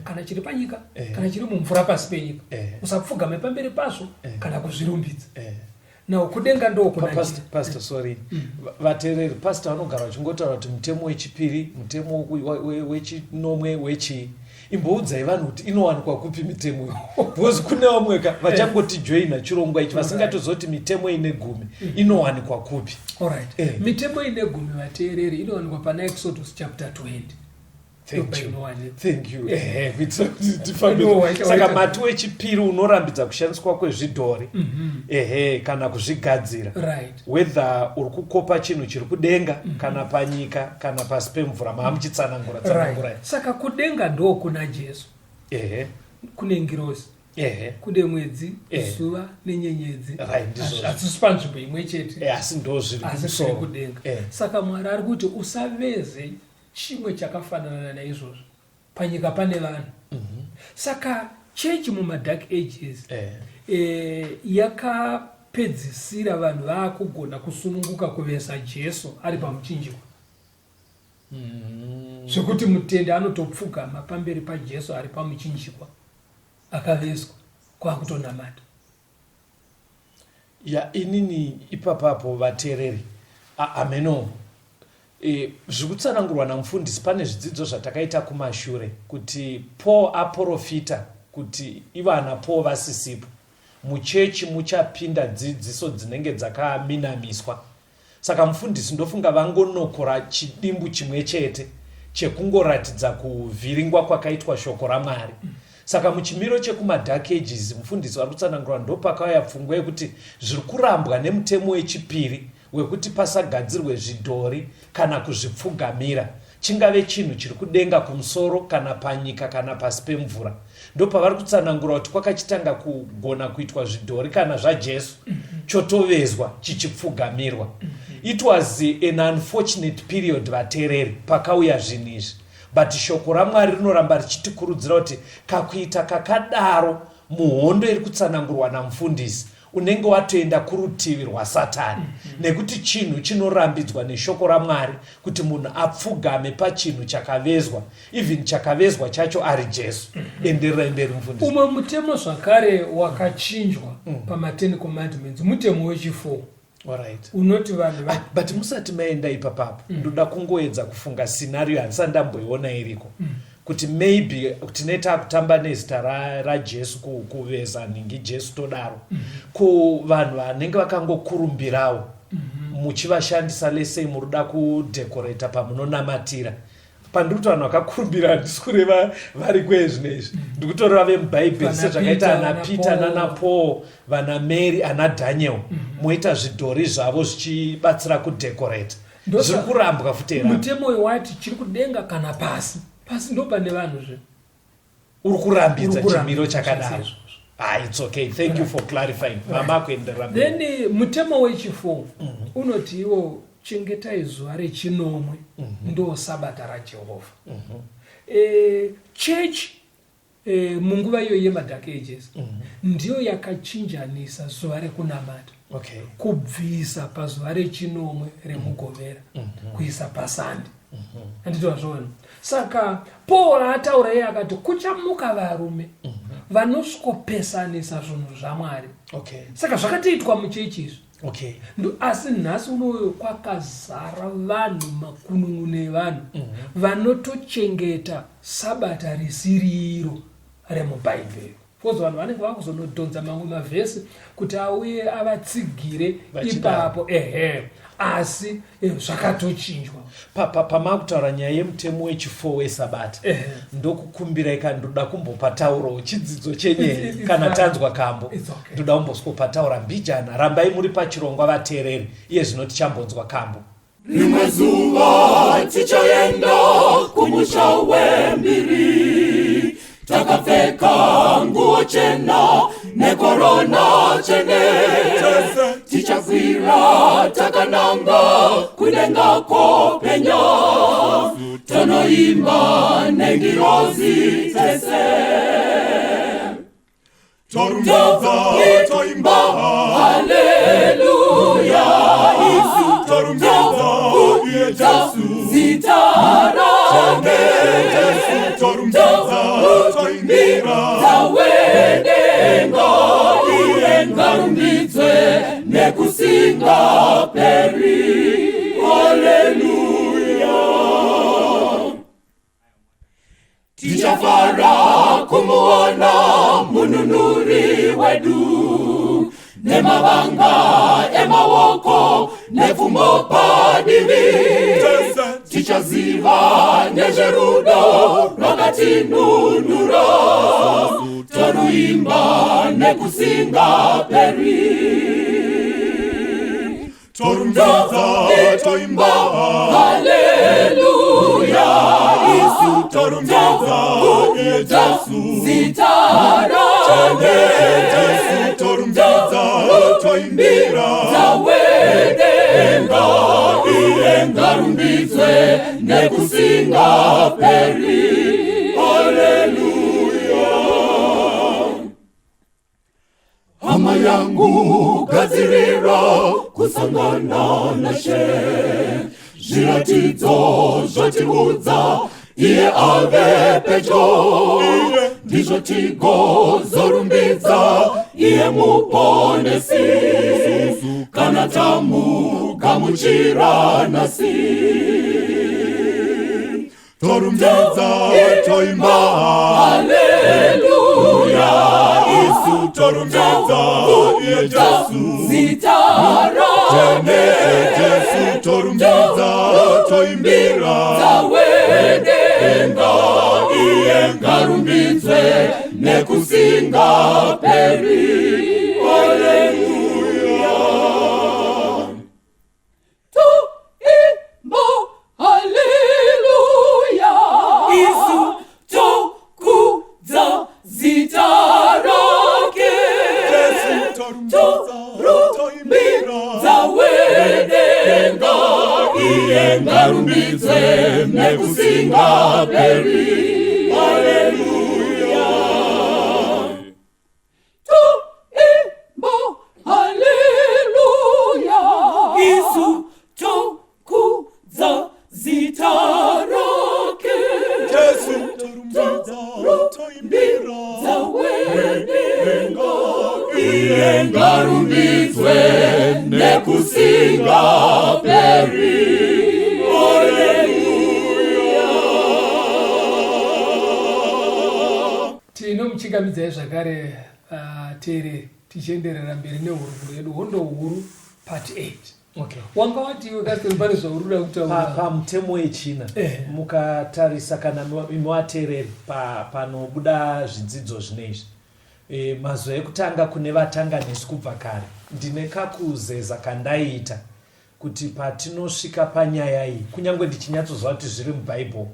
kana chiri panyika, kana chiri mumvura pasi penyika. Usapfugame pamberi pazvo kana kuzvirumbidza. Now kudenga ndo kuna
pastor sorry. Vateereri pastor vanogara vachingotaura kuti mutemo wechipiri, mutemo wechinomwe, wechi imboudzai vanhu kuti inowanikwa kupi mitemo iyi. Because kune vamwe vachangoti joina chirongwa ichi vasingatozoti mitemo ine 10 inowanikwa kupi.
Alright. Mitemo ine 10 vateereri inowanikwa pana Exodus chapter 20.
Thank you. Saka mati wechipiri unorambidza kushandiswa kwezvidhori kana kuzvigadzira.
Right.
Whether uri kukopa chinhu chiri kudenga kana panyika kana pasi pemvura mamuchitsanangura tsanangura.
Saka kudenga ndo kuna Jesu. Kune ngirozi. Kude mwedzi, zuva nenyenyedzi. Asisi panzvimbo imwe chete.
Asi ndo zviri
kudenga. Saka Mwari ari kuti usaveze chimwe chakafanana naizvozvo. Panyika pane vanhu. Saka chechi mumadark ages yakapedzisira vanhu vaakugona kusununguka kuvesa Jesu ari pamuchinjikwa. Zvekuti mutende anotopfugama pamberi paJesu ari pamuchinjikwa akaveswa kwakutonamata.
Inini ipapapo vateereri ameno zvikutsanangurwa namufundisi pane zvidzidzo zvatakaita kumashure kuti Paul aprofita kuti ivana Paul vasisipo muchechi muchapinda dzidziso dzinenge dzakaminamiswa. Saka mufundisi ndofunga vangonokora chidimbu chimwe chete chekungoratidza kuvhiringwa kwakaitwa shoko raMwari. Saka muchimiro chekumadark ages mufundisi vari kutsanangurwa ndopakauya pfungwa yekuti zviri kurambwa nemutemo wechipiri wekuti pasagadzirwe zvidhori kana kuzvipfugamira, chingave chinhu chiri kudenga kumusoro kana panyika kana pasi pemvura. Ndopavari kutsanangura kuti kwakachitanga kugona kuitwa zvidhori kana zvaJesu chotovezwa chichipfugamirwa. It was an unfortunate period vateereri pakauya zvinhu izvi, but shoko raMwari rinoramba richitikurudzira kuti kakuita kakadaro muhondo iri kutsanangurwa namufundisi unenge watoenda kurutivi rwaSatani. Nekuti chinhu chinorambidzwa neshoko raMwari kuti munhu apfugame pachinhu chakavezwa, even chakavezwa chacho ari Jesu. Enderera mberi mufundisi.
Umwe mutemo zvakare wakachinjwa pama10 commandments mutemo wechi4.
Alright.
Unoti vanhu
but musati maenda ipapapo ndoda kungoedza kufunga scenario handisandamboiona iriko. Kuti maybe tinoita kutamba nezita raJesu kuveza ningi Jesu todaro. Ko vanhu vanenge vakangokurumbirawo muchivashandisa lesei muruda kudecorate pamunonamatira. Pandiri kuti vanhu vakakurumbira handisi kureva vari kwezvinezvi. Ndikutoreva vemubhaibheri sezvakaita ana Peter nana Paul, vana Mary, ana Daniel. Moita zvidhori zvavo zvichibatsira kudecorate. Zviri kurambwa futi.
Mutemo wati chiri kudenga kana pasi. Pasi ndo pane vanhu zve.
Uri kurambidza chimiro chakadaro. It's okay. Thank you for clarifying. Mama kuenderera.
Then mutemo wechi4 unoti iwo chengetai zuva rechinomwe ndo sabata raJehovha. Church munguva iyo yeMadark Ages ndiyo yakachinjanisa zuva rekunamata.
Okay.
Kubvisa pazuva rechinomwe remugovera kuisa pasande. andito zvona. Saka Paul ataura iye akati kuchamuka varume vanosvikopesanisa zvinhu zvaMwari.
Okay.
Saka zvakatiitwa muchechi izvi.
Okay.
Asi nhasi unoyo kwakazara vanhu makunun'une evanhu vanotochengeta sabata risiriro remubhaibheri. Kozi vanhu vanenge vakuzonodhonza mamwe mavhesi kuti auye avatsigire ipapo. Asi zvakatochinjwa.
Pamakutaura nyaya yemutemo wechifo wesabata ndokukumbira ikandoda kumbopataurawo chidzidzo chenye kana tanzwa kambo ndoda kumbosopataura mbijana. Rambai muri pachirongwa vateereri, iye zvino tichambonzwa kambo.
Rimwe zuva tichaenda kumusha wembiri, takapfeka nguo chena nekorona chene, tichakwira takananga kudenga kopenya, tonoimba nengirozi tese. Toimba haleluya, Isu torumbeta zitarake, toimbira tawedenga iengarumbidzwe nekusinga peri. Haleluya. Tichafara kumuona mununuri wedu, nemavanga emawoko nepfumo padivi, tichaziva nezverudo rwakatinunura, toruimba nekusinga peri. Toimba haleluya, Isu torumbeta zitarake, toimbira tawedenga iengarumbidzwe nekusinga peri. Haleluya. Hama yangu gadzirira kusangana nashe, zviratidzo zvotiudza iye ave pedyo, ndizvo tigozorumbidza iye muponesi, kana tamugamuchira nasi. Torumbidza toimba haleluya, Isu torumbidza zitarake, Jesu torumbidza toimbira tawedenga iengarumbidzwe nekusinga peri. Haleluya. Toimba haleluya, Isu tokudza zitarake, torumbidza tawedenga iengarumbidzwe nekusinga peri. Haleluya. Toimba haleluya, Isu tokudza zitarake, Jesu torumbidza tawedenga iengarumbidzwe nekusinga peri.
Tinomuchingamidzai zvakare teereri, tichienderera mberi nehurukuro yedu. Hondo huru part 8.
Okay.
Wanga wati iwe kasi pane zvauruda kutaura
pamutemo wechina. Mukatarisa kana muvateereri panobuda zvidzidzo zvinezvi, mazuva ekutanga kune vatanga nesu kubva kare, ndine kakuzeza kandaita kuti patinosvika panyaya iyi, kunyange ndichinyatsozva kuti zviri mubhaibheri,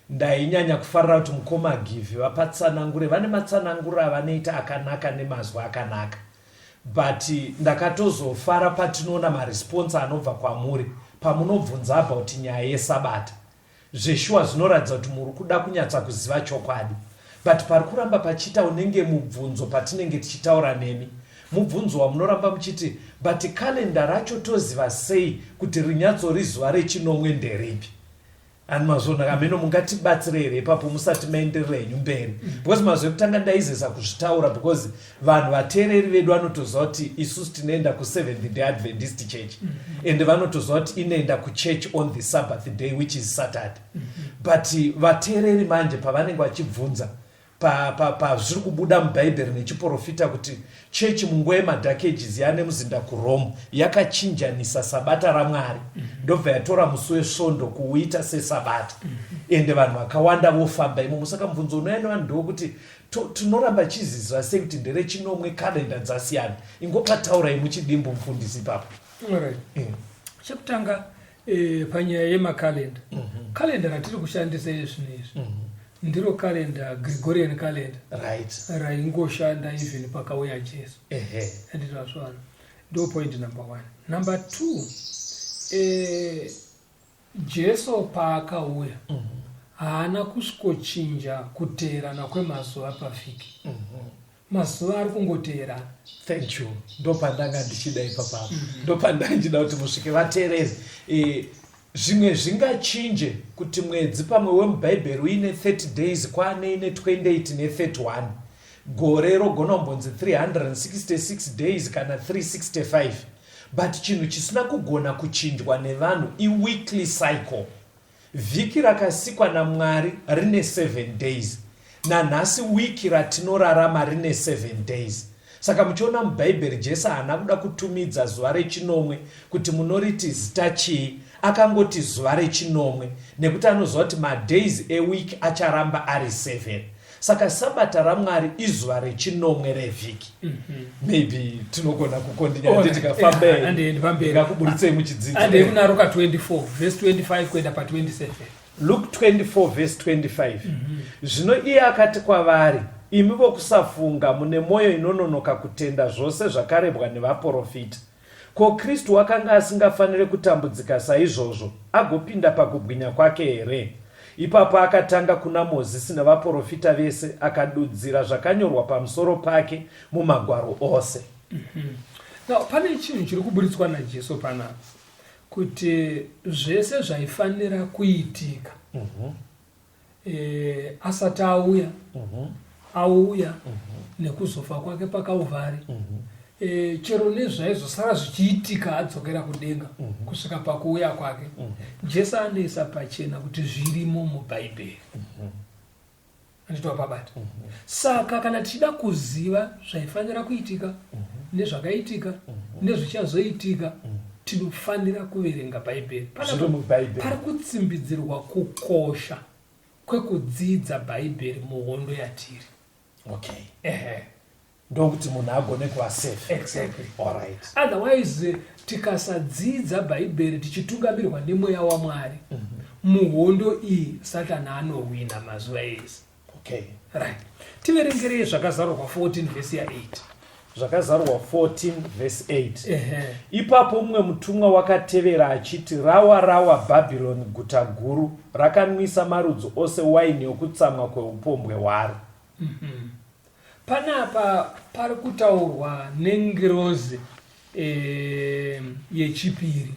ndainyanya kufarira kuti mukomagivhi vapatsanangure, vane matsananguro avanoita akanaka nemazwi akanaka. But ndakatozofara patinoona maresponse anobva kwamuri pamunobvunza about nyaya yesabata. Zveshuwa zvinoratidza kuti muri kuda kunyatsa kuziva chokwadi. But pari kuramba pachita unenge mubvunzo patinenge tichitaura nemi. Mubvunzo wamunoramba muchiti, but kalenda racho toziva sei kuti rinyatso rizuva rechinomwe nderipi? ani mazona ameno mungatibatsire here ipapo musati maenderera henyu mberi because mazvo ekutanga ndaizesa kuzvitaura because vanhu vateereri vedu vanotoziva kuti isusu tinoenda kuSeventh Day Adventist Church and vanotoziva kuti inoenda kuchurch on the Sabbath day which is Saturday but vateereri manje pavanenge vachibvunza zviri kubuda mubhaibheri nechiprofita kuti chechi munguva yemadhaki ages yane muzinda kuRome yakachinjanisa sabata raMwari ndobva yatora musi wesvondo kuuita sesabata ende vanhu vakawanda vofamba imomo. Saka mubvunzo unoyana vanhu ndokuti tinoramba chizizwa sei kuti nderechinomwe kalenda dzasiyana. Ingopataurai muchidimbu mufundisi ipapo.
Chekutanga panyaya yemakalenda kalenda ratiri kushandisa izvinezvi ndiro kalenda Gregorian calendar raingoshanda even pakauya Jesu anditazvana ndo point number 1. Number 2 Jesu paakauya haana kusvikochinja kuteerana kwemazuva pafiki mazuva ari kungoteerana.
Thank you. Ndo pandanga ndichida ipapo ndo pandanga ndichida kuti musvike vateereri zvimwe zvingachinje kuti mwedzi pamwe wemubhaibheri uine 30 days kwane ine 28 ne31 gore rogona kumbonzi 366 days kana 365 but chinhu chisina kugona kuchinjwa nevanhu iweekly cycle. Vhiki rakasikwa naMwari rine 7 days nanhasi wiki ratinorarama rine 7 days. Saka muchiona mubhaibheri Jesu haana kuda kutumidza zuva rechinomwe kuti munoriti zita chii, akangoti zuva rechinomwe nekuti anoziva kuti madays eweek acharamba ari 7. Saka sabata raMwari izuva rechinomwe revhiki. Maybe tinogona kukondinya tikafamba ndikakuburitsei muchidzidzo.
Ande kuna Luka 24 verse 25 kwenda pa 27.
Luke 24 verse 25. Zvino iye akati kwavari, imi vokusafunga mune mwoyo inononoka kutenda zvose zvakarebwa nevaprofita. Ko Kristu akanga asingafanire kutambudzika saizvozvo agopinda pakubwinya kwake here? Ipapo akatanga kuna Mozisi navaprofita vese akadudzira zvakanyorwa pamusoro pake mumagwaro ose.
Now pane chinhu chiri kuburitswa naJesu panapa kuti zvese zvaifanira kuitika asati auya nekuzofa kwake paKalvari chero nezvaizosara zvichiitika adzokera kudenga kusvika pakuuya kwake Jesu anoisa pachena kuti zvirimo mubhaibheri. Anditwa pabata. Saka kana tichida kuziva zvaifanira kuitika nezvakaitika nezvichazoitika tinofanira kuverenga bhaibheri. Pari kutsimbidzirwa kukosha kwekudzidza bhaibheri muhondo yatiri.
Okay. Ndokuti munhu agone kuva safe.
Exactly.
All right.
Otherwise tikasadzidza bhaibheri tichitungamirwa nemweya waMwari muhondo iyi Satani anowina mazuva ese.
Okay.
Right. Tiverengerei zvakazarurwa 14 verse 8.
Zvakazarurwa 14 verse 8. Ipapo mumwe mutumwa wakatevera achiti, rawa Bhabhironi guta guru, rakanwisa marudzi ose waini yokutsamwa kweupombwe hwaro.
Panapa pari kutaurwa nengirozi yechipiri.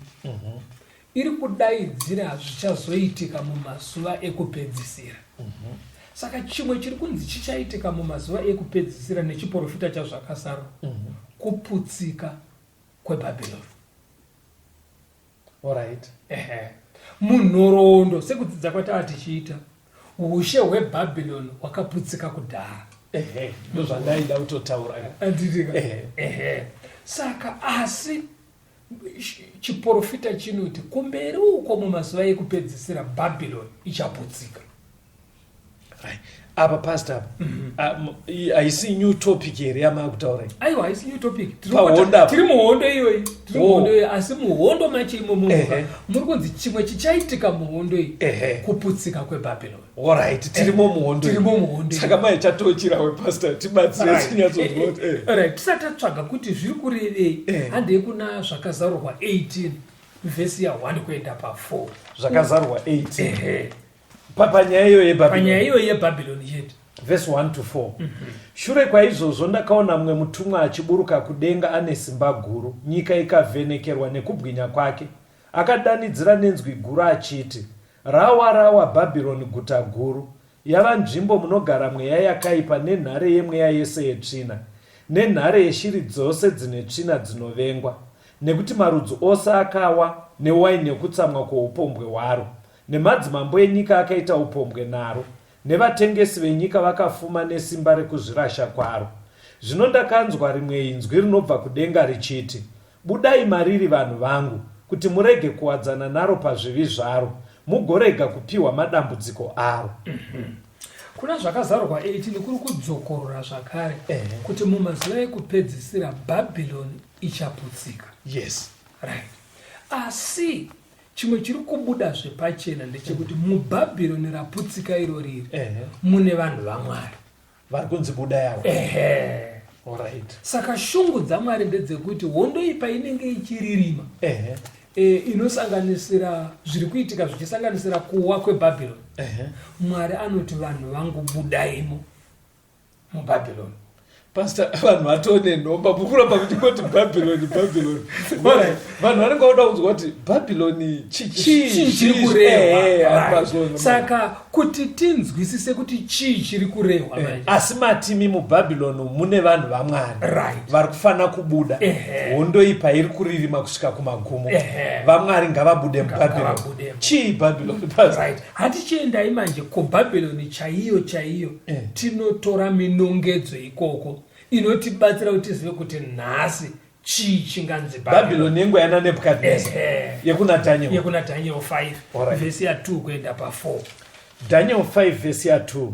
Iri kudaidzira zvichazoitika mumazuva ekupedzisira. Saka chimwe chiri kunzi chichaitika mumazuva ekupedzisira nechiprofita chazvakasara kuputsika kweBhabhironi.
All right.
Munhoroondo sekudzidza kwatava tichiita ushe hweBhabhironi hwakaputsika kudhara.
Ndo zvandaida kutotaura.
Saka asi chiprofita chinoti kumberi uko mumazuva ekupedzisira Bhabhironi ichaputsika.
Apa pastor, haisi new topic here yamakutaura.
Aiwa, haisi new topic. Tiri muhondo iyoyi. Asi muhondo macho imomo muri kunzi chimwe chichaitika muhondo iyi kuputsika kweBhabhironi.
All right, tirimo muhondo. Saka mai chatochirawe pastor tibatsire sinyatsozvoti.
All right, tisatatsvaga kuti zviri kurevei. Hande kuna zvakazarurwa 18 verse ya 1 kuenda pa 4.
Zvakazarurwa 18. Panyaya iyo yeBhabhironi yedu. Verse 1 to 4. Shure kwaizvozvo ndakaona mumwe mutumwa achiburuka kudenga ane simba guru, nyika ikavhenekerwa nekubwinya kwake. Akadanidzira nenzwi guru achiti, rawa Bhabhironi guta guru, yava nzvimbo munogara mweya yakaipa nenhare yemweya yese yetsvina, nenhare yeshiri dzose dzine tsvina dzinovengwa, nekuti marudzi ose akawa newaini yekutsamwa kwoupombwe hwaro, nemadzimambo enyika akaita upombwe naro, nevatengesi venyika vakafuma nesimba rekuzvirasha kwaro. Zvino ndakanzwa rimwe inzwi rinobva kudenga richiti, budai mariri vanhu vangu, kuti murege kuwadzana naro pazvivi zvaro, mugorega kupiwa madambudziko aro.
Kuna zvakazarurwa 18 kuri kudzokorora zvakare kuti mumazuva ekupedzisira Bhabhironi ichaputsika.
Yes.
Right. Asi chimwe chiri kubuda zvepachena ndechekuti muBhabhironi raputsika irori mune vanhu vaMwari
vari kunzi buda yavo. Alright.
Saka shungu dzaMwari ndedzekuti hondo ipa inenge ichiririma inosanganisira zviri kuitika zvichisanganisira kuwa kweBhabhironi. Mwari anoti vanhu vangu budaimo muBhabhironi.
Pastor, vanhu vatone nhomba mukuramba kuchingoti Bhabhironi. Vanhu vanenge vauda kunzwa kuti Bhabhironi chii chiri kurehwa.
Saka kuti tinzwisise kuti chii chiri kurehwa manje.
Asi matimi muBhabhironi mune vanhu vaMwari.
Right.
Vari kufana kubuda. Hondo ipa iri kuririma kusvika kumagumo. VaMwari ngavabude muBhabhironi. Chii Bhabhironi?
Right. Hatichiendai manje kuBhabhironi chaiyo tinotora minongedzo ikoko inotibatsira kuti tizive kuti nhasi chii chinganzi
Bhabhironi yengu yana Nebukadneza yekuna Daniel
5 vesi ya 2 kuenda pa4.
Daniel 5 vesi ya 2.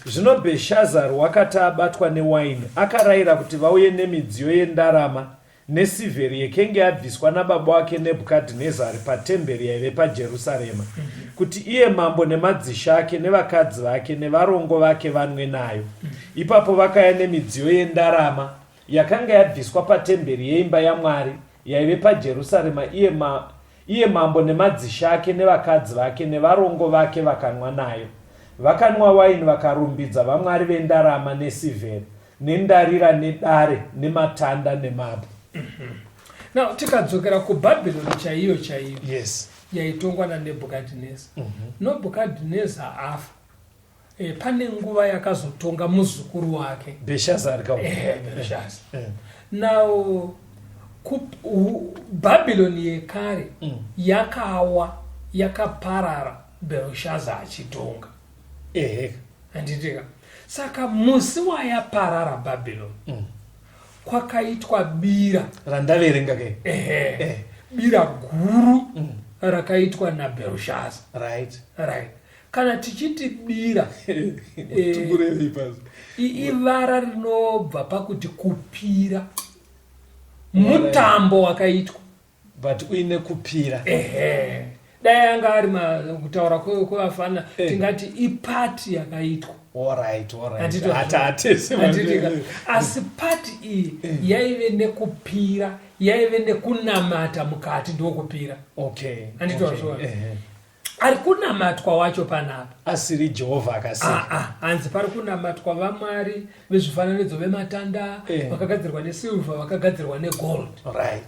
Zvino Bheshazari wakati abatwa newaini akarayira kuti vauye nemidziyo yendarama nesivheri yekenge yabviswa nababa wake Nebukadhinezari patemberi yaive paJerusarema, kuti iye mambo nemadzisha ake nevakadzi vake nevarongo vake vanwe nayo. Ipapo vakaya nemidziyo yendarama yakanga yabviswa patemberi yeimba yaMwari yaive paJerusarema, iye mambo nemadzisha ake nevakadzi vake nevarongo vake vakanwa nayo. Vakanwa waini vakarumbidza vaMwari vendarama nesivheri nendarira nedare nematanda nemabwe.
Now tikadzokera kuBhabhironi chaiyo
yes
yaitongwa naNebhukadhineza. Nebhukadhineza afa. Pane nguva yakazotonga muzukuru wake
Bheshazari
Now Bhabhironi yekare yakawa yakaparara Belshaza achitonga. Anditika. Saka musi wayaparara Bhabhironi kwakaitwa bira
randaverenga ke
bira guru rakaitwa naBelshaza.
Right.
Kana tichiti bira ivara rinobva pakuti kupira mutambo wakaitwa
but uine kupira.
Dai anga ari kutaura kwevafana tingati ipati yakaitwa.
Alright.
Asi pati iyi yaive nekupira, yaive nekunamata mukati ndokupira. Anditozvo. Ari kunamatwa wacho panapa
asiri Jehovha akasika.
Hanzi pari kunamatwa vaMwari vezvifananidzo vematanda vakagadzirwa nesilva vakagadzirwa negold.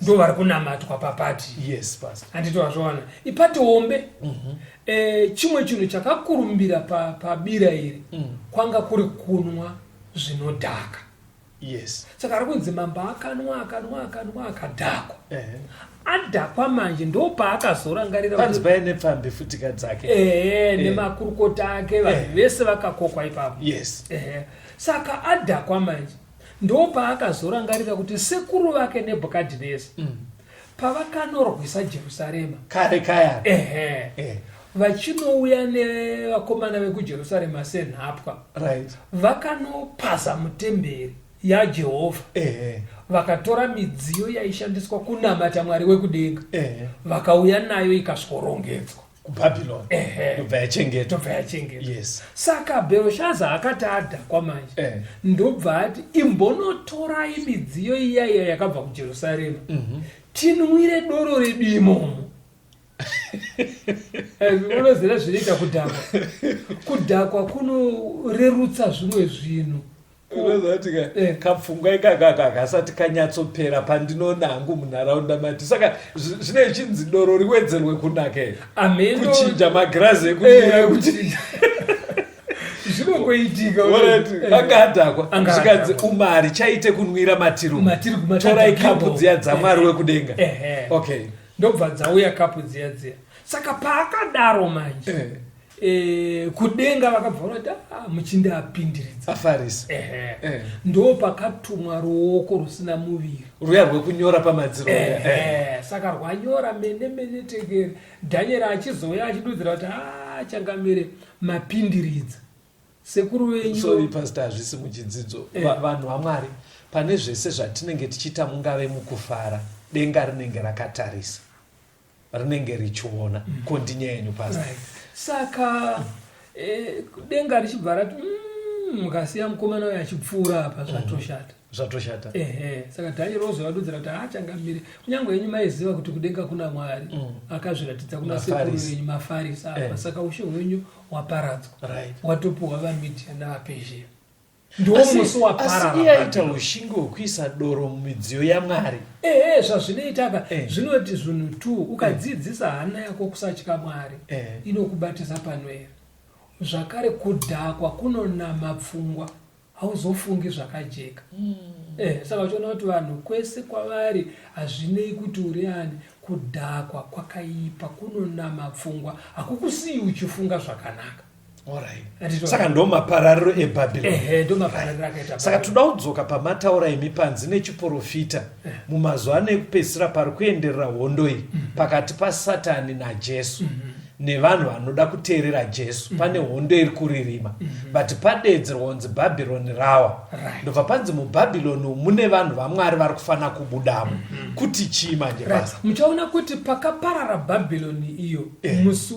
Ndo vari kunamatwa papati.
Yes, pastor.
Anditozvoona. Ipati hombe. Chimwe chinhu chakakurumbira pabira iri kwanga kuri kunwa zvinodhaka.
Yes.
Saka ari kunzi mambo akanwa akadhakwa. Adhakwa manje ndo paakazorangarira
panzi paine pfambi futika dzake
nemakurukota ake vanhu vese vakakokwa ipapo.
Yes.
Saka adhakwa manje ndo paakazorangarira kuti sekuru vake Nebhukadhineza pavakanorwisa Jerusarema
kare kaya
vachinouya nevakomana vekuJerusarema senhapwa.
Right.
Vakanopaza mutemberi yaJehovha. Vakatora midziyo yaishandiswa kunamata Mwari wekudenga. Vakauya nayo ikasvorongedzwa
kuBhabhironi. Ndobva yachengetwa. Yes.
Saka Belshaza akati adhakwa manje ndobva ati imbonotorai midziyo iyaiya yakabva kuJerusarema tinwire doro redu imomo. Unozera zvinoita kudhakwa kunorerutsa zvimwe zvinhu
unozati kapfungwa ikaka kasati kanyatsopera pandinoona hangu munharaunda mati saka zvine chinzi doro riwedzerwe kunaka here kuchinja magirazi ekunira kuti
zvinokoitika
anga adhakwa zvikanzi umari chaite kunwira matirumu torai kapu dziya dzamwari wekudenga okay
ndobva dzauya kapu dziya saka paakadaro manje kudenga vakabva vati muchinde apindiridza
afarisa
ndo pakatumwa ruoko rusina muviri
ruya rwekunyora pamadziro
saka rwanyora mene tekere Dhanieri achizouya achidudzira kuti changamire mapindiridza sekuru wenyu.
Sorry pastor, hazvisi muchidzidzo vanhu vaMwari pane zvese zvatinenge tichita mungave mukufara denga rinenge rakatarisa rinenge richiona kondinya yenyu pastor.
Saka denga richibva rati mukasiya mukomana uyo achipfuura apa zvatoshata. Saka Dhanieri ozovadudzira kuti achangamire kunyange yenyu maiziva kuti kudenga kuna Mwari akazviratidza kuna sekuru wenyu mafarisi apa. Saka ushe hwenyu waparadzwa watopuwa vaMidhia navaPezhia. Ndomusi waparara.
Asi aita ushingo hwekuisa doro mumidziyo yaMwari.
Zvazvinoita zvinoti zvinhu tu ukadzidzisa hana yako kusatya Mwari inokubatisa panwere. Zvakare kudhakwa kunonama pfungwa hauzofungi zvakajeka. Saka uchiona kuti vanhu kwese kwavari hazvinei kuti uri ani, kudhakwa kwakaipa kunonama pfungwa hakukusii uchifunga zvakanaka.
Saka ndo maparariro eBhabhironi.
Ndo maparariro akaita.
Saka toda kudzoka pamataura emipanzi nechiprofita mumazuva ano ekupedzisira pari kuenderera hondo iyi pakati paSatani naJesu. Nevanhu vanoda kuteerera Jesu pane hondo iri kuririma but padedzerwa kunzi Bhabhironi rawa. Ndobva panzi muBhabhironi mune vanhu vaMwari vari kufanira kubudamo. Kuti chii manje basa?
Muchaona kuti pakaparara Bhabhironi iyo musi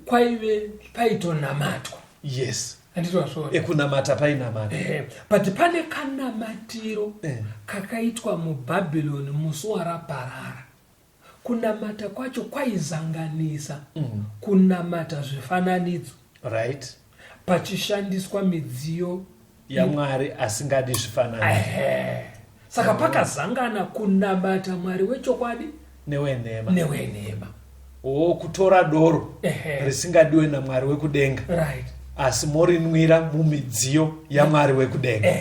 kwaive paitonamatwa.
Yes.
Anditwasvona.
Ekunamata painamata.
But pane kanamatiro kakaitwa muBhabhironi musi waraparara. Kunamata kwacho kwaizanganisa kunamata zvifananidzo.
Right.
Pachishandiswa midziyo
yaMwari asingadi zvifananidzo.
Saka pakazangana kunamata Mwari wechokwadi newenhema.
Kutora doro risingadiwe naMwari wekudenga.
Right.
Asi morinwira mumidziyo yaMwari wekudenga.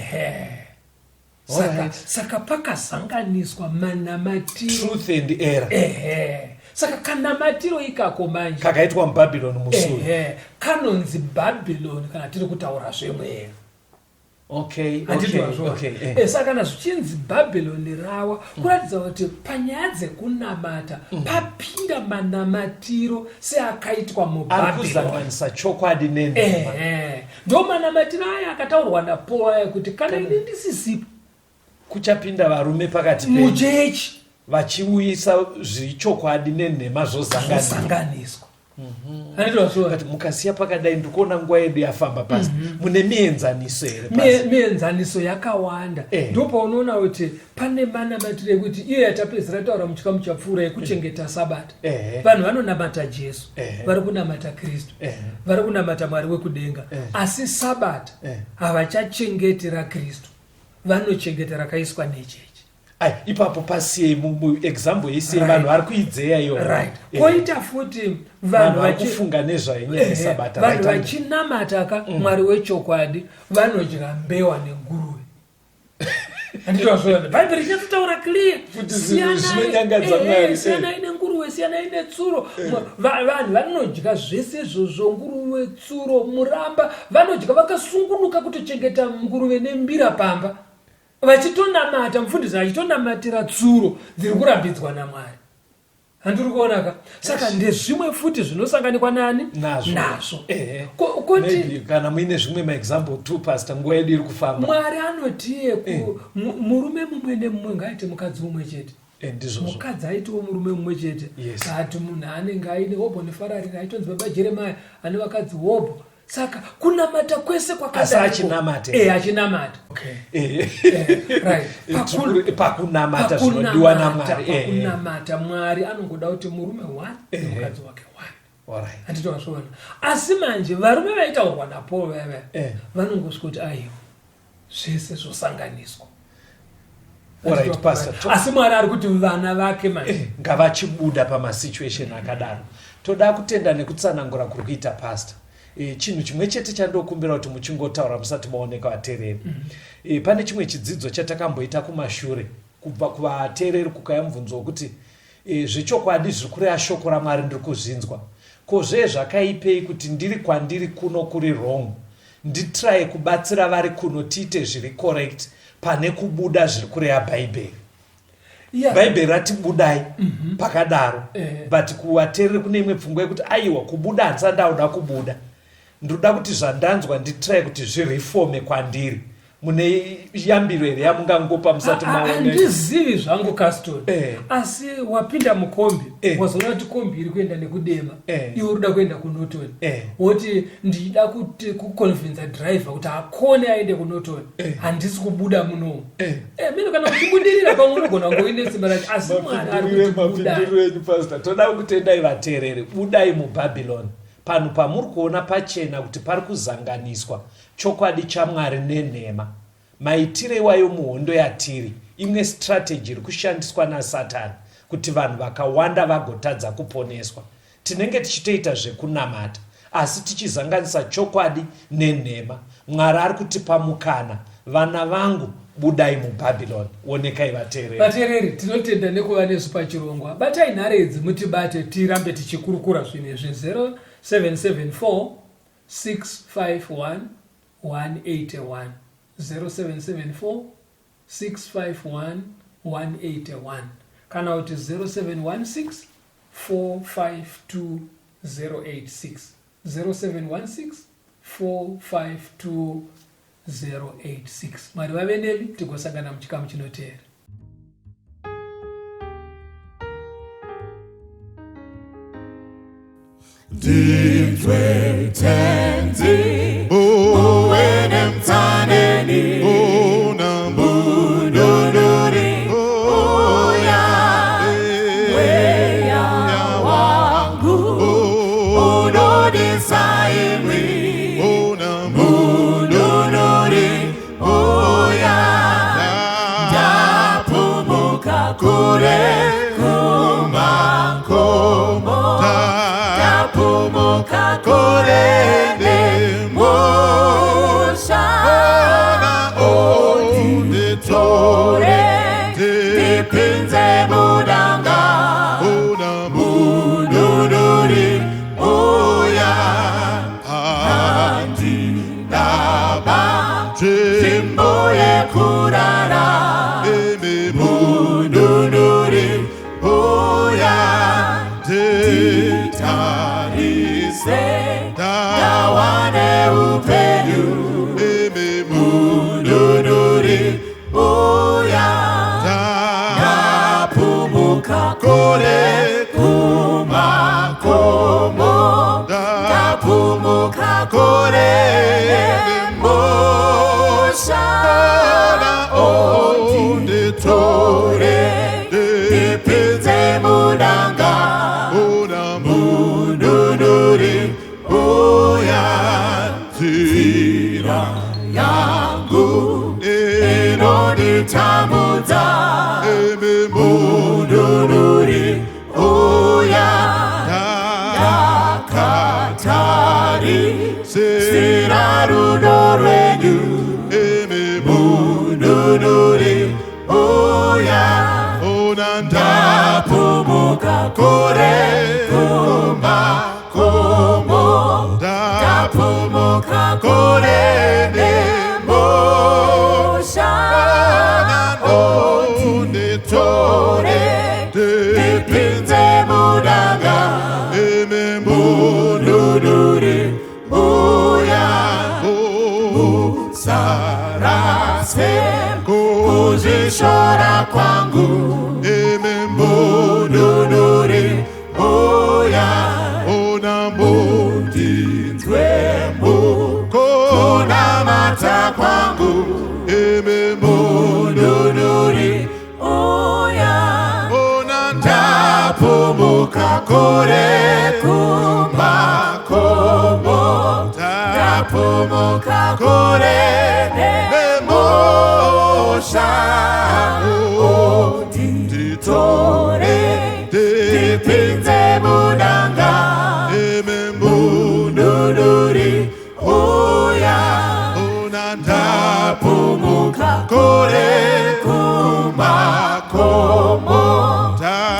Saka pakazanganiswa manamatiro.
Truth and error.
Saka kanamatiro ikako manje
kakaitwa muBhabhironi musuru.
Kanonzi Bhabhironi kana tiri kutaura zvemweya.
Okay.
Saka kana zvichinzi Bhabhironi rawa kuratidza kuti panyaya dzekunamata papinda manamatiro seakaitwa muBhabhironi.
Kuzanganisa chokwadi nenhema.
Ndo manamatiro aya akataurwa naPaul aya kuti kana ine ndisisipo
kuchapinda varume pakati
muchechi
vachiuyisa zvichokwadi nenhema zvozanganiswa.
Anditwasvona.
Mukasiya pakadai ndikuona nguva yedu yafamba pasi. Mune mienzaniso here pasi?
Mienzaniso yakawanda. Ndo paunoona kuti pane manamatiro ekuti iye yatapedzera taura muchikamu chapfuura yekuchengeta Sabata. Vanhu vanonamata Jesu, vari kunamata Kristu, vari kunamata Mwari wekudenga. Asi Sabata havachachengetera Kristu, vanochengetera kaiswa nechechi.
Ipapo pasiyei muexample yesiyei vanhu vari kuidzeya iyo.
Koita futi
vanhu vachifunga nezvainyaya yeSabata.
Vanhu vachinamata Mwari wechokwadi vanodya mbewa nenguruve. Anditwasvona. Bhaibheri rinatotaura clear. Siyana ine nguruve, siyana ine tsuro. Vanhu vanodya zvese izvozvo, nguruve, tsuro, muramba. Vanodya vakasungunuka kutochengeta nguruve nembira pamba. Vachitonamata mufundisi achitonamatira tsuro dziri kurambidzwa naMwari. Handiri kuonaka. Saka ndezvimwe futi zvinosanganikwa nani nazvo.
Maybe kana muine zvimwe maexample tu pastor nguva yedu iri kufamba.
Mwari anotiye murume mumwe nemumwe ngaite mukadzi umwe chete. Mukadzi aitiwo murume mumwe chete. Ati munhu anenge aine Hobho neFarari aitonzi baba Jeremiah ane vakadzi Hobho. Saka kunamata kwese kwakadai.
Achinamata.
Achinamata.
Pakunamata zvinodiwa naMwari.
Pakunamata Mwari anongoda kuti murume 1 nemukadzi wake 1. Anditwasvona. Asi manje varume vaitaurwa naPaul vaya vanongosvika kuti aiwa zvese zvosanganiswa.
Alright, Pastor.
Asi Mwari ari kuti vana vake manje
ngavachibuda pamasituation akadaro. Toda kutenda nekutsanangura kuri kuita pastor. Chinhu chimwe chete chandokumbira kuti muchingotaura musati maoneka vateereri. Pane chimwe chidzidzo chatakamboita kumashure kubva kuvateereri kukayamubvunzo wokuti zvechokwadi zviri kureva shoko raMwari ndiri kuzvinzwa. Ko zvakaipei kuti ndiri kwandiri kuno kuri wrong nditry kubatsira vari kuno tiite zviri correct pane kubuda zviri kureva Bhaibheri. Bhaibheri ratibudai pakadaro but kuvateereri kune imwe pfungwa yekuti aiwa kubuda handisati ndauda kubuda, ndoda kuti zvandanzwa nditry kuti zvireforme kwandiri. Mune yambiro here yamungangopa musati maoneka?
Handizivi zvangu Caston. Asi wapinda mukombi wazoona kuti kombi iri kuenda nekudema iwe uruda kuenda kuNorton woti ndida kuti kuconvince driver kuti akone aende kuNorton handisi kubuda muno mimi kana kubudirira pamwe unogona kungoenda simba racho asi Mwari ari kubuda.
Pastor, toda kutendai vateereri, budai muBhabhironi. Pano pamuri kuona pachena kuti pari kuzanganiswa chokwadi chaMwari nenhema. Maitire iwayo muhondo yatiri, imwe strategy iri kushandiswa naSatani kuti vanhu vakawanda vagotadza kuponeswa. Tinenge tichitoita zvekunamata asi tichizanganisa chokwadi nenhema. Mwari ari kutipa mukana, vana vangu budai muBhabhironi. Onekai vateereri.
Vateereri, tinotenda nekuva nezvi pachirongwa. Batai nharedzi mutibate tirambe tichikurukura zvinezvi. 0774 651 181 0774 651 181 kana kuti 0716 452 086 0716 452 086. Mwari vave nevi, tigosangana muchikamu chinoteera.
Nditwe tenzi uwene mtsaneni mududuri uya weya wangu unodisa imwi mududuri uya ndapumuka kure kumakomo ndapumuka kure nemusha onditore ndipinze mudanga mududuri uya handinaba timbuye kurara mududuri uya nditarise ndawane upenyu mududuri uya ndapumuka kure kumakomo ndapumuka kure nemusha onditore ndipinze mudanga mududuri uya nzira yangu inonditamudza mududuri uya ndakatarisira rudo rwenyu mududuri uya ndapumuka kure kumakomo ndapumuka kure nemusha onditore ndipinze mudanga mududuri uya usarase kuzvishora kwangu mududuri uya mundinzwe mukunamata kwangu mududuri uya ndapumuka kure kumakomo ndapumuka kure nemusha shangu titore tipinze munanga emembunduduri uya unandapumuka kore kumakomo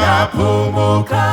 tapumuka